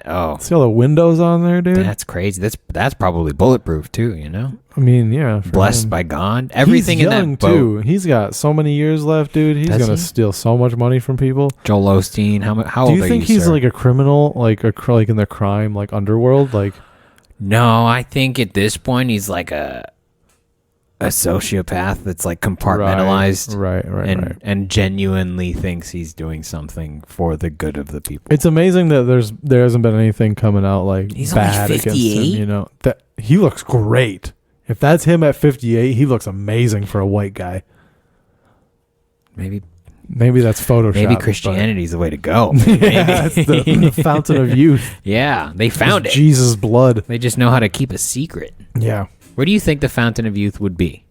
Oh, see all the windows on there, dude. That's crazy. That's probably bulletproof too. You know. I mean, yeah. Blessed by God. Everything he's in young that boat. too. He's got so many years left, dude. He's gonna steal so much money from people. Joel Osteen. How old are you? Do you think he's like a criminal, like in the crime underworld, like? No, I think at this point he's like a sociopath that's like compartmentalized, right, and genuinely thinks he's doing something for the good of the people. It's amazing that there hasn't been anything coming out like he's bad only against 58? him. You know that he looks great. If that's him at 58, he looks amazing for a white guy. Maybe Maybe that's Photoshop. Maybe Christianity is the way to go. Yeah, it's the fountain of youth. Yeah, they found it. Jesus' blood. They just know how to keep a secret. Yeah. Where do you think the fountain of youth would be?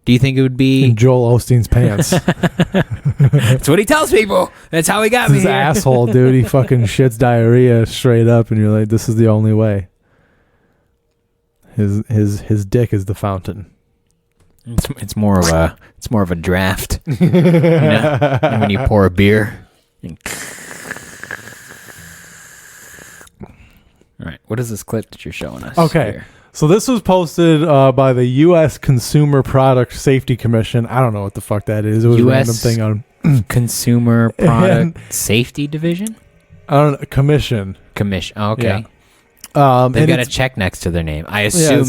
Do you think it would be in Joel Osteen's pants? That's what he tells people. That's how he got me This here. asshole, dude. He fucking shits diarrhea straight up, and you're like, this is the only way. His dick is the fountain. It's more of a draft. You know? And when you pour a beer. All right, what is this clip that you're showing us? Okay. Here? So this was posted by the U.S. Consumer Product Safety Commission. I don't know what the fuck that is. It was a random thing on Consumer Product Safety Division. I don't know, commission. Oh, okay. Yeah. They've got a check next to their name. I assume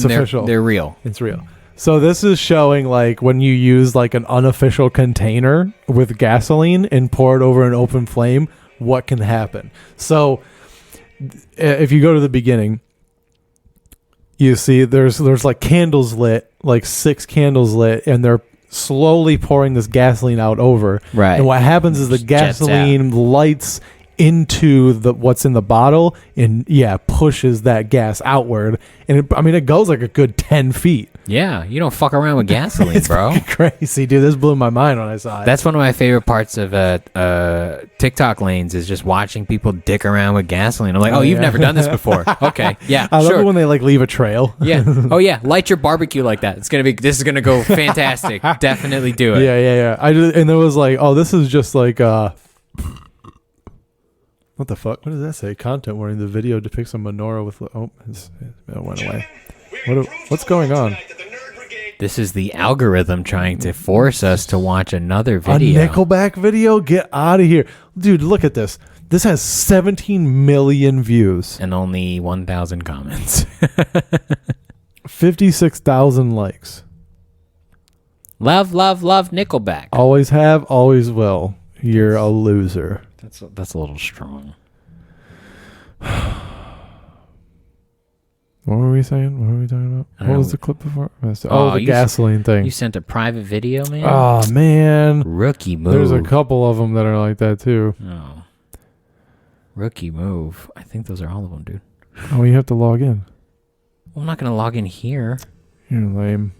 they're real. It's real. So this is showing like when you use like an unofficial container with gasoline and pour it over an open flame, what can happen. So if you go to the beginning, you see there's like candles lit, like 6 candles lit, and they're slowly pouring this gasoline out over. Right. And what happens is the gasoline lights into what's in the bottle and pushes that gas outward. And it goes like a good 10 feet. Yeah, you don't fuck around with gasoline, it's bro. Crazy, dude. This blew my mind when I saw it. That's one of my favorite parts of TikTok lanes is just watching people dick around with gasoline. I'm like, you've never done this before. Okay, yeah, I love it when they like leave a trail. Yeah. Oh yeah, light your barbecue like that. This is gonna go fantastic. Definitely do it. Yeah. And there was like, this is just like what the fuck? What does that say? Content warning. The video depicts a menorah with it went away. What's going on? This is the algorithm trying to force us to watch another video. A Nickelback video? Get out of here. Dude, look at this. This has 17 million views. And only 1,000 comments. 56,000 likes. Love Nickelback. Always have, always will. You're a loser. That's a little strong. What were we saying? What were we talking about? What was the clip before? The gasoline thing. You sent a private video, man? Oh, man. Rookie move. There's a couple of them that are like that, too. Oh. Rookie move. I think those are all of them, dude. Oh, you have to log in. Well, I'm not going to log in here. You're lame.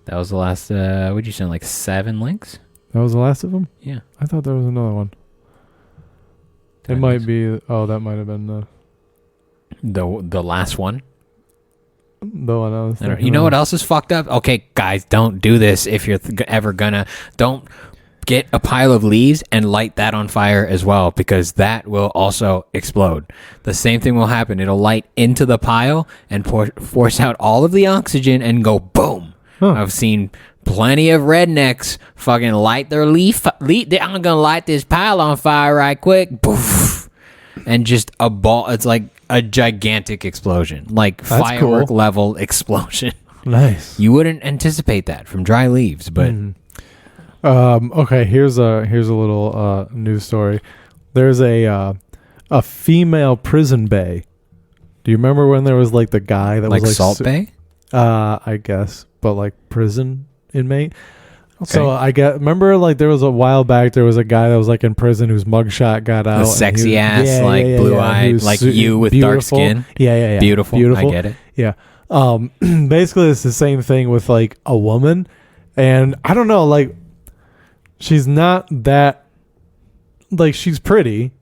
That was the last, what'd you send, like 7 links? That was the last of them? Yeah. I thought there was another one. It might be, that might have been the last one. The one I was thinking You know what else is fucked up? Okay, guys, don't do this if you're ever gonna. Don't get a pile of leaves and light that on fire as well, because that will also explode. The same thing will happen. It'll light into the pile and force out all of the oxygen and go boom. Huh. I've seen plenty of rednecks fucking light their leaf. I'm gonna light this pile on fire right quick. Poof. And just a ball. It's like a gigantic explosion, like That's firework cool. level explosion. Nice. You wouldn't anticipate that from dry leaves, but okay. Here's a little news story. There's a female prison bae. Do you remember when there was like the guy that like was like Salt Bay? I guess, but like prison inmate. Okay. So remember like there was a while back there was a guy that was like in prison whose mugshot got out. The sexy ass, blue-eyed, like you with dark skin. Yeah. Beautiful. I get it. Yeah. Basically it's the same thing with like a woman, and I don't know, like she's not that, like she's pretty.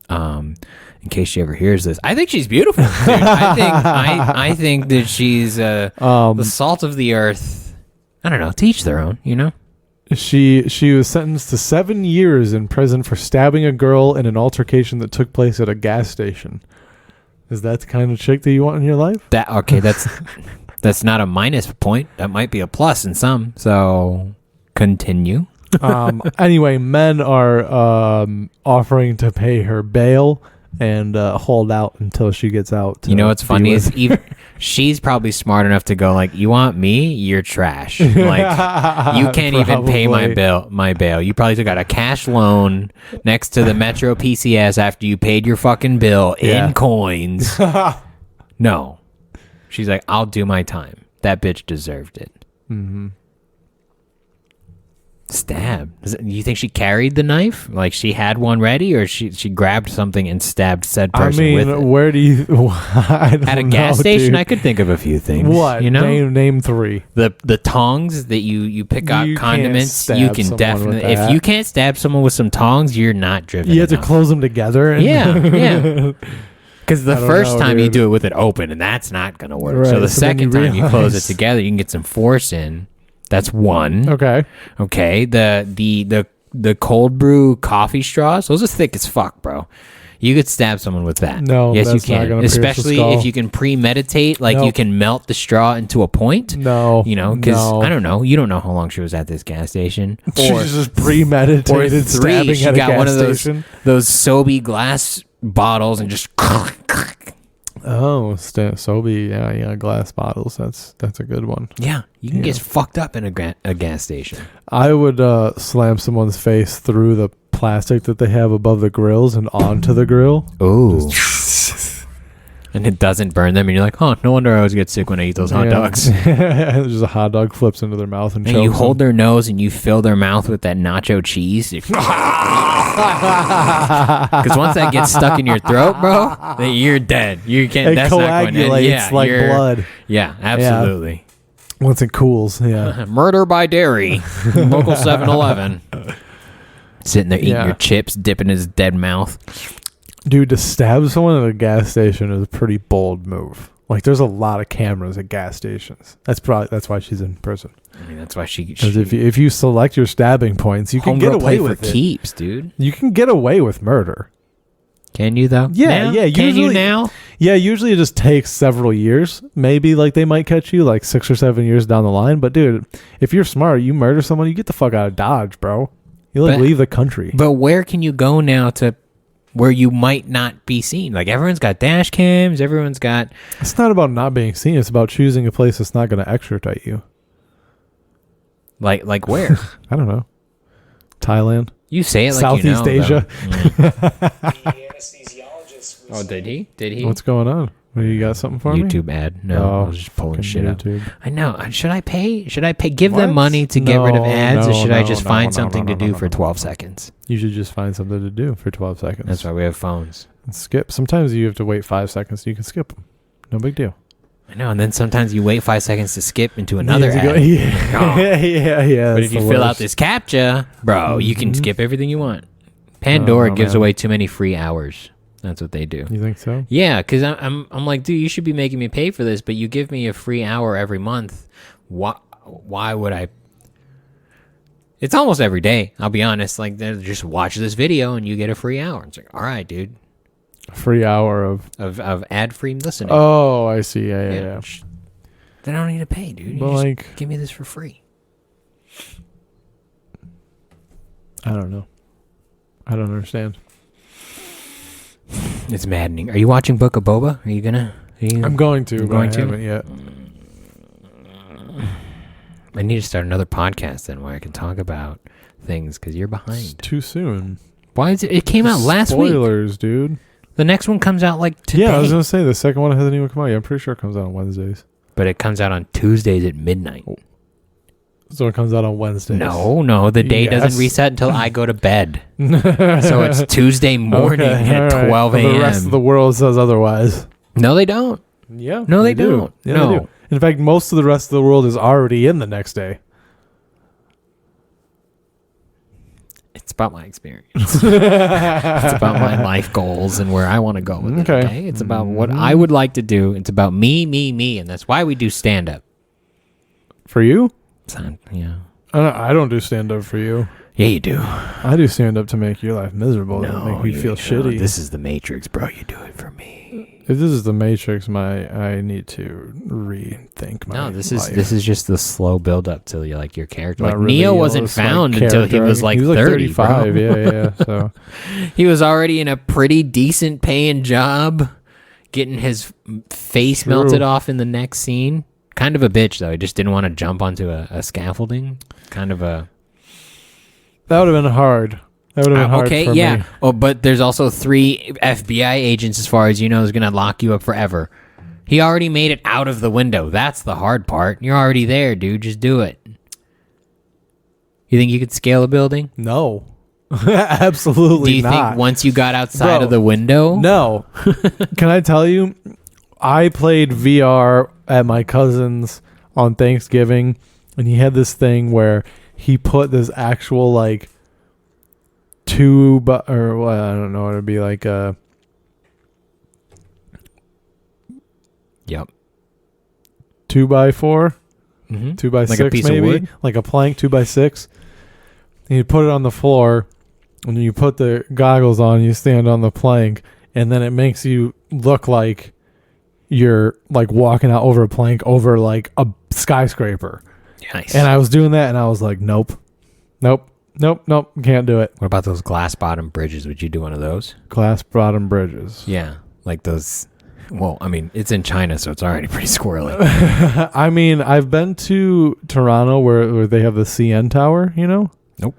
In case she ever hears this, I think she's beautiful. Dude. I think that she's the salt of the earth. I don't know. To each their own, you know. She was sentenced to 7 years in prison for stabbing a girl in an altercation that took place at a gas station. Is that the kind of chick that you want in your life? That's not a minus point. That might be a plus in some. So continue. Anyway, men are offering to pay her bail and hold out until she gets out. You know what's funny is even she's probably smart enough to go like, you want me? You're trash. Like you can't even pay my bail. You probably took out a cash loan next to the Metro PCS after you paid your fucking bill in coins. No. She's like, I'll do my time. That bitch deserved it. Mm-hmm. Stab? You think she carried the knife? Like she had one ready, or she grabbed something and stabbed said person with it? Where do you... I don't At a gas know, station, dude. I could think of a few things. What? You know? Name 3. The tongs that you pick out You can't condiments. stab You can someone definitely... with If that. you can't stab someone with some tongs, you're not driven You have to enough. close them together. And Yeah. Because the I don't first know, time you dude. do it with it open, and that's not going to work. Right, So the so then second you time you close it realize- together, you can get some force in. That's one. Okay. Okay. The cold brew coffee straws, those are thick as fuck, bro. You could stab someone with that. No, yes, that's you not can. gonna pierce the Especially skull. if you can premeditate, like you Nope. can melt the straw into a point. No. You know, because no. I don't know. You don't know how long she was at this gas station. She's just premeditated or 3, stabbing she at a got gas one of station. those Sobe glass bottles and just. Oh, Sobe, yeah, glass bottles. That's a good one. Yeah, you can Yeah. get fucked up in a gas station. I would slam someone's face through the plastic that they have above the grills and onto the grill. Ooh. And it doesn't burn them, and you're like, oh, no wonder I always get sick when I eat those hot dogs. Just a hot dog flips into their mouth and And chokes you hold them. their nose and you fill their mouth with that nacho cheese. Because once that gets stuck in your throat, bro, then you're dead. You can't. It That's not going in. coagulates Yeah, like you're- blood Yeah, absolutely. once it cools. Yeah. Murder by dairy. Local 7-Eleven. Sitting there eating Yeah. your chips, dipping his dead mouth. Dude, to stab someone at a gas station is a pretty bold move. Like, there's a lot of cameras at gas stations. That's why she's in prison. I mean, that's why she Because if you select your stabbing points, you can get homegirl away play with for it. keeps, dude. You can get away with murder. Can you though? Yeah, Now? yeah, Can you usually- now? Yeah, usually it just takes several years. Maybe like they might catch you like 6 or 7 years down the line. But dude, if you're smart, you murder someone, you get the fuck out of Dodge, bro. You like But- leave the country. But where can you go now to where you might not be seen? Like everyone's got dash cams. Everyone's got. It's not about not being seen. It's about choosing a place that's not going to extradite you. Like where? I don't know. Thailand. You say it like Southeast you know, Asia. though. Oh, did he? Did he? What's going on? Well, you got something for me? YouTube ad? No, Oh, I was just pulling fucking shit up. YouTube. I know. Should I pay? Should I pay? Give What? them money to get rid of No, ads, or no, should I no, just no, find no, something no, to no, do no, for no, 12 no. seconds? You should just find something to do for 12 seconds. That's why we have phones. And skip. Sometimes you have to wait 5 seconds. You can skip them. No big deal. I know. And then sometimes you wait 5 seconds to skip into another You have ad. to go- Oh. yeah. But that's if you the fill out worst. this CAPTCHA, bro, you can Mhm. skip everything you want. Pandora Oh, gives man. away too many free hours. That's what they do. You think so? Yeah, because I'm like, dude, you should be making me pay for this, but you give me a free hour every month. Why would I? It's almost every day. I'll be honest. Like, they just watch this video and you get a free hour. It's like, all right, dude, Free hour of. of ad free listening. Oh, I see. Yeah. They don't need to pay, dude. You But just like, give me this for free. I don't know. I don't understand. It's maddening. Are you watching Book of Boba? Are you gonna? I'm going to. You're But going I to? haven't yet. I need to start another podcast then where I can talk about things because you're It's behind. too soon. Why is it? It came out last week. Spoilers, dude. The next one comes out like today. Yeah, I was gonna say the second one hasn't even come out yet. I'm pretty sure it comes out on Wednesdays. But it comes out on Tuesdays at midnight. So it comes out on Wednesdays. No, the day Yes. doesn't reset until I go to bed. So it's Tuesday morning Okay, at all right. 12 Well, a.m. the rest of the world says otherwise. No, they don't. Yeah. No, they don't. Yeah, No. they do. In fact, most of the rest of the world is already in the next day. It's about my experience. It's about my life goals and where I want to go with it. Okay. Okay. It's about what I would like to do. It's about me, and that's why we do stand up. For you? Yeah. I don't do stand up for you. Yeah, you do. I do stand up to make your life miserable. to make me feel shitty. This is the Matrix, bro. You do it for me. If this is the Matrix, I need to rethink my No, this life. is just the slow build up till you like your character. My Like Neo reveal wasn't is, like, found until he character. was like 30, 35. bro. Yeah. So He was already in a pretty decent paying job, getting his face True. melted off in the next scene. Kind of a bitch though. He just didn't want to jump onto a scaffolding. Kind of a that would have been hard. That would have been hard okay, for yeah. me. Oh, but there's also 3 FBI agents, as far as you know, is gonna lock you up forever. He already made it out of the window. That's the hard part. You're already there, dude. Just do it. You think you could scale a building? No. Absolutely Do you not. think once you got outside Bro, of the window? No. Can I tell you? I played VR at my cousin's on Thanksgiving, and he had this thing where he put this actual like or well, I don't know what it'd be like Yep. 2x4, 2x6 Like a piece of maybe, wood? like a plank 2x6. And you put it on the floor, and you put the goggles on. You stand on the plank, and then it makes you look like you're like walking out over a plank over like a skyscraper. Nice. And I was doing that, and I was like, nope, can't do it. What about those glass bottom bridges? Would you do one of those? Glass bottom bridges. Yeah, like those. Well, I mean, it's in China, so it's already pretty squirrely. I mean, I've been to Toronto where they have the CN Tower, you know? Nope.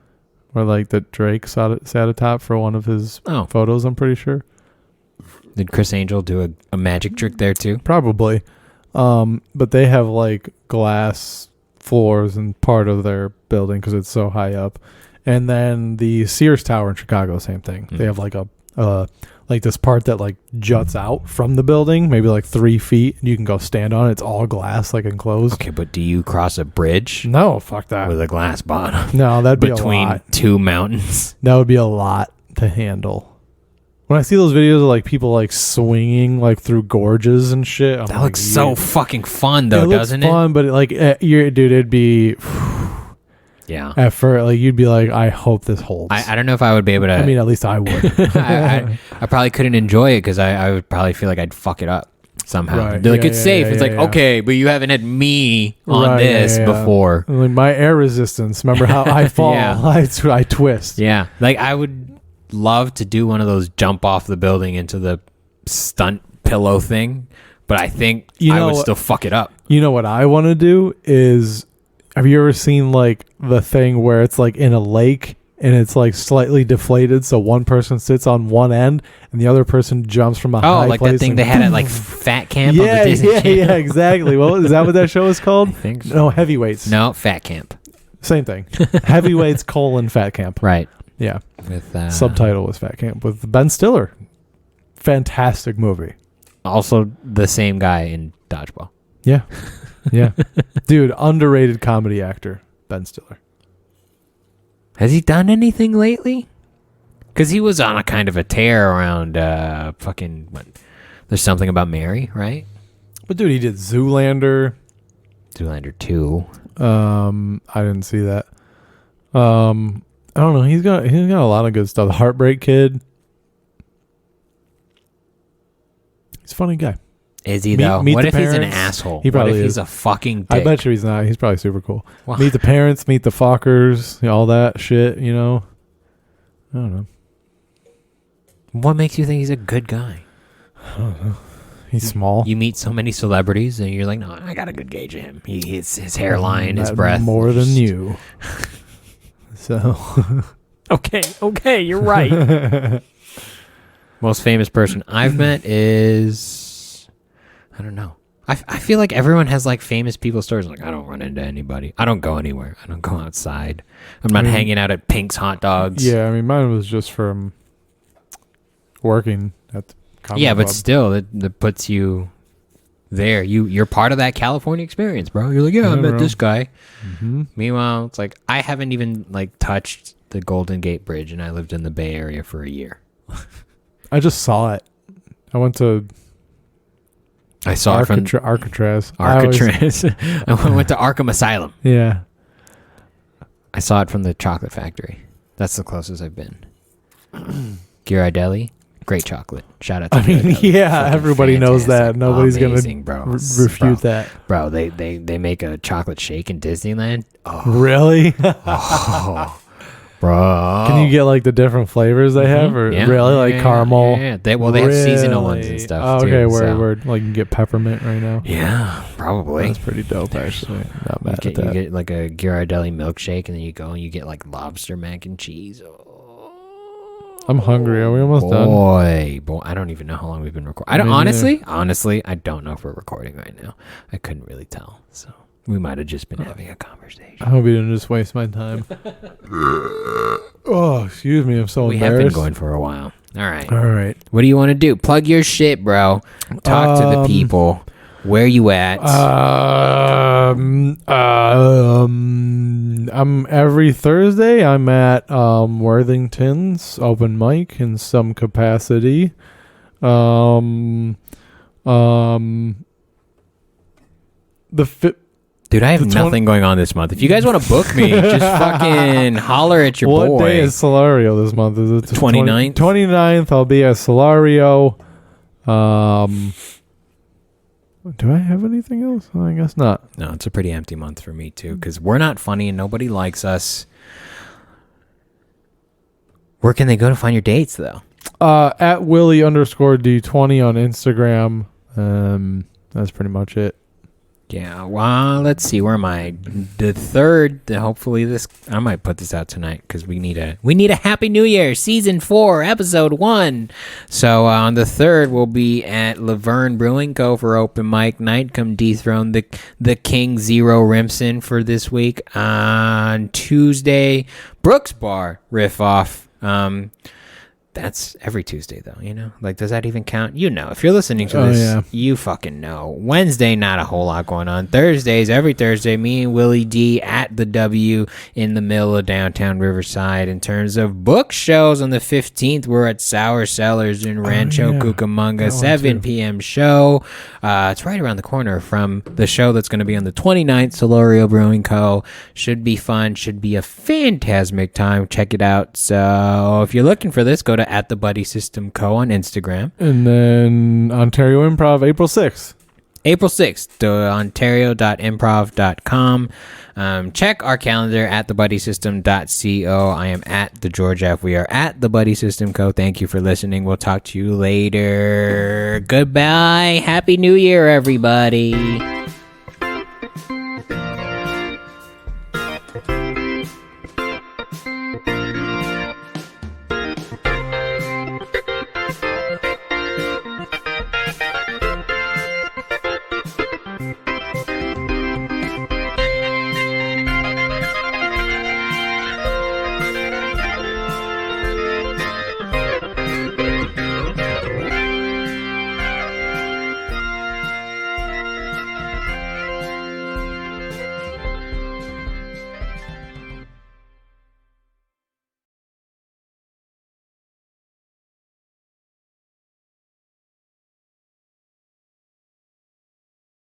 Where like the Drake sat atop for one of his photos, I'm pretty sure. Did Chris Angel do a magic trick there too? Probably. But they have like glass floors in part of their building because it's so high up. And then the Sears Tower in Chicago, same thing. They have like a like this part that like juts out from the building, maybe like 3 feet, and you can go stand on it. It's all glass, like enclosed. Okay, but do you cross a bridge No, fuck that. with a glass bottom No, that'd be a between lot. two mountains? That would be a lot to handle. When I see those videos of like people like swinging like through gorges and shit, I'm That like, looks so fucking fun, though, it looks doesn't fun, but like, dude, it'd be Yeah. at first like you'd be like, I hope this holds. I don't know if I would be able to. I mean, at least I would. I probably couldn't enjoy it because I would probably feel like I'd fuck it up somehow. Right. They're like, Yeah, it's yeah, safe. yeah, it's yeah, like, yeah. okay, but you haven't had me on Right, this before. Like my air resistance. Remember how I fall? Yeah. I twist. Yeah. Like, I would love to do one of those jump off the building into the stunt pillow thing, but I think I would still fuck it up. You know what I want to do is, have you ever seen like the thing where it's like in a lake and it's like slightly deflated, so one person sits on one end and the other person jumps from a high like place? that thing and they had at like Fat Camp on the yeah, Disney Channel. yeah, exactly. Well, is that what that show is called? I think so. No, Heavyweights. No, Fat Camp. Same thing. Heavyweights : Fat Camp. Right. Yeah. With Subtitle was Fat Camp with Ben Stiller. Fantastic movie. also the same guy in Dodgeball. Yeah. Yeah. Dude, underrated comedy actor, Ben Stiller. Has he done anything lately? Because he was on a kind of a tear around There's Something About Mary, right? But dude, he did Zoolander. Zoolander 2. I didn't see that. I don't know. He's got a lot of good stuff. Heartbreak Kid. He's a funny guy. Is he though? Meet What the if he's an Parents. asshole? He probably what if is. he's a fucking dick? I bet you he's not. He's probably super cool. Why? Meet the Parents, Meet the Fockers, all that shit, you know. I don't know. What makes you think he's a good guy? I don't know. He's small. You meet so many celebrities and you're like, no, I got a good gauge of him. His hairline, his Not breath. more than you. So. Okay, you're right. Most famous person I've met is, I don't know. I feel like everyone has like famous people stories. Like, I don't run into anybody. I don't go anywhere. I don't go outside. I'm not hanging out at Pink's Hot Dogs. Yeah, I mean, mine was just from working at the comedy Yeah, but club. still, that puts you there. You're part of that California experience, bro. You're like, yeah, I met this guy. Mm-hmm. Meanwhile, it's like I haven't even like touched the Golden Gate Bridge, and I lived in the Bay Area for a year. I just saw it. I went to I saw it from Alcatraz. Alcatraz. I went to Arkham Asylum. Yeah. I saw it from the chocolate factory. That's the closest I've been. Ghirardelli, great chocolate. Shout out to I mean, Ghirardelli. yeah, Fucking everybody knows that. fantastic. Nobody's Amazing, going bro. to refute that. Bro, they make a chocolate shake in Disneyland. Oh, Really? oh, bro. Can you get like the different flavors they have, or Yeah. really like Yeah, caramel? Yeah. They have seasonal ones and Really? stuff. Oh, too, okay, where so. like you can get peppermint right now. Yeah, probably. That's pretty dope, actually. Not mad You at that. get like a Ghirardelli milkshake, and then you go and you get like lobster mac and cheese. I'm hungry. Are we almost done? Boy, I don't even know how long we've been recording. Me neither. Honestly, I don't know if we're recording right now. I couldn't really tell. So We might have just been having a conversation. I hope you didn't just waste my time. Oh, excuse me. I'm so We embarrassed. have been going for a while. All right. All right. What do you want to do? Plug your shit, bro. Talk to the people. Where you at? I'm every Thursday. I'm at Worthington's open mic in some capacity. Dude, I have nothing going on this month. If you guys want to book me, just fucking holler at your boy. What day is Solario this month? Is it the 29th? 29th. I'll be at Solario. Do I have anything else? I guess not. No, it's a pretty empty month for me, too, because we're not funny and nobody likes us. Where can they go to find your dates, though? At Willie_D20 on Instagram. That's pretty much it. Yeah, well, let's see. Where am I? The 3rd. Hopefully, I might put this out tonight because we need a Happy New Year, Season 4, Episode 1. So on the 3rd, we'll be at Laverne Brewing Co. for open mic night. Come dethrone the King Zero Rimson for this week. On Tuesday, Brooks Bar riff off. That's every Tuesday, though, you know? Like, does that even count? You know. If you're listening to this, You fucking know. Wednesday, not a whole lot going on. Thursdays, every Thursday, me and Willie D at the W in the middle of downtown Riverside. In terms of book shows, on the 15th, we're at Sour Cellars in Rancho Cucamonga, 7 p.m. show. It's right around the corner from the show that's going to be on the 29th, Solorio Brewing Co. Should be fun. Should be a phantasmic time. Check it out. So if you're looking for this, go to at the Buddy System Co. on Instagram. And then Ontario Improv, April 6th. April 6th, ontario.improv.com. Check our calendar at thebuddysystem.co. I am at the George F. We are at the Buddy System Co. Thank you for listening. We'll talk to you later. Goodbye. Happy New Year, everybody.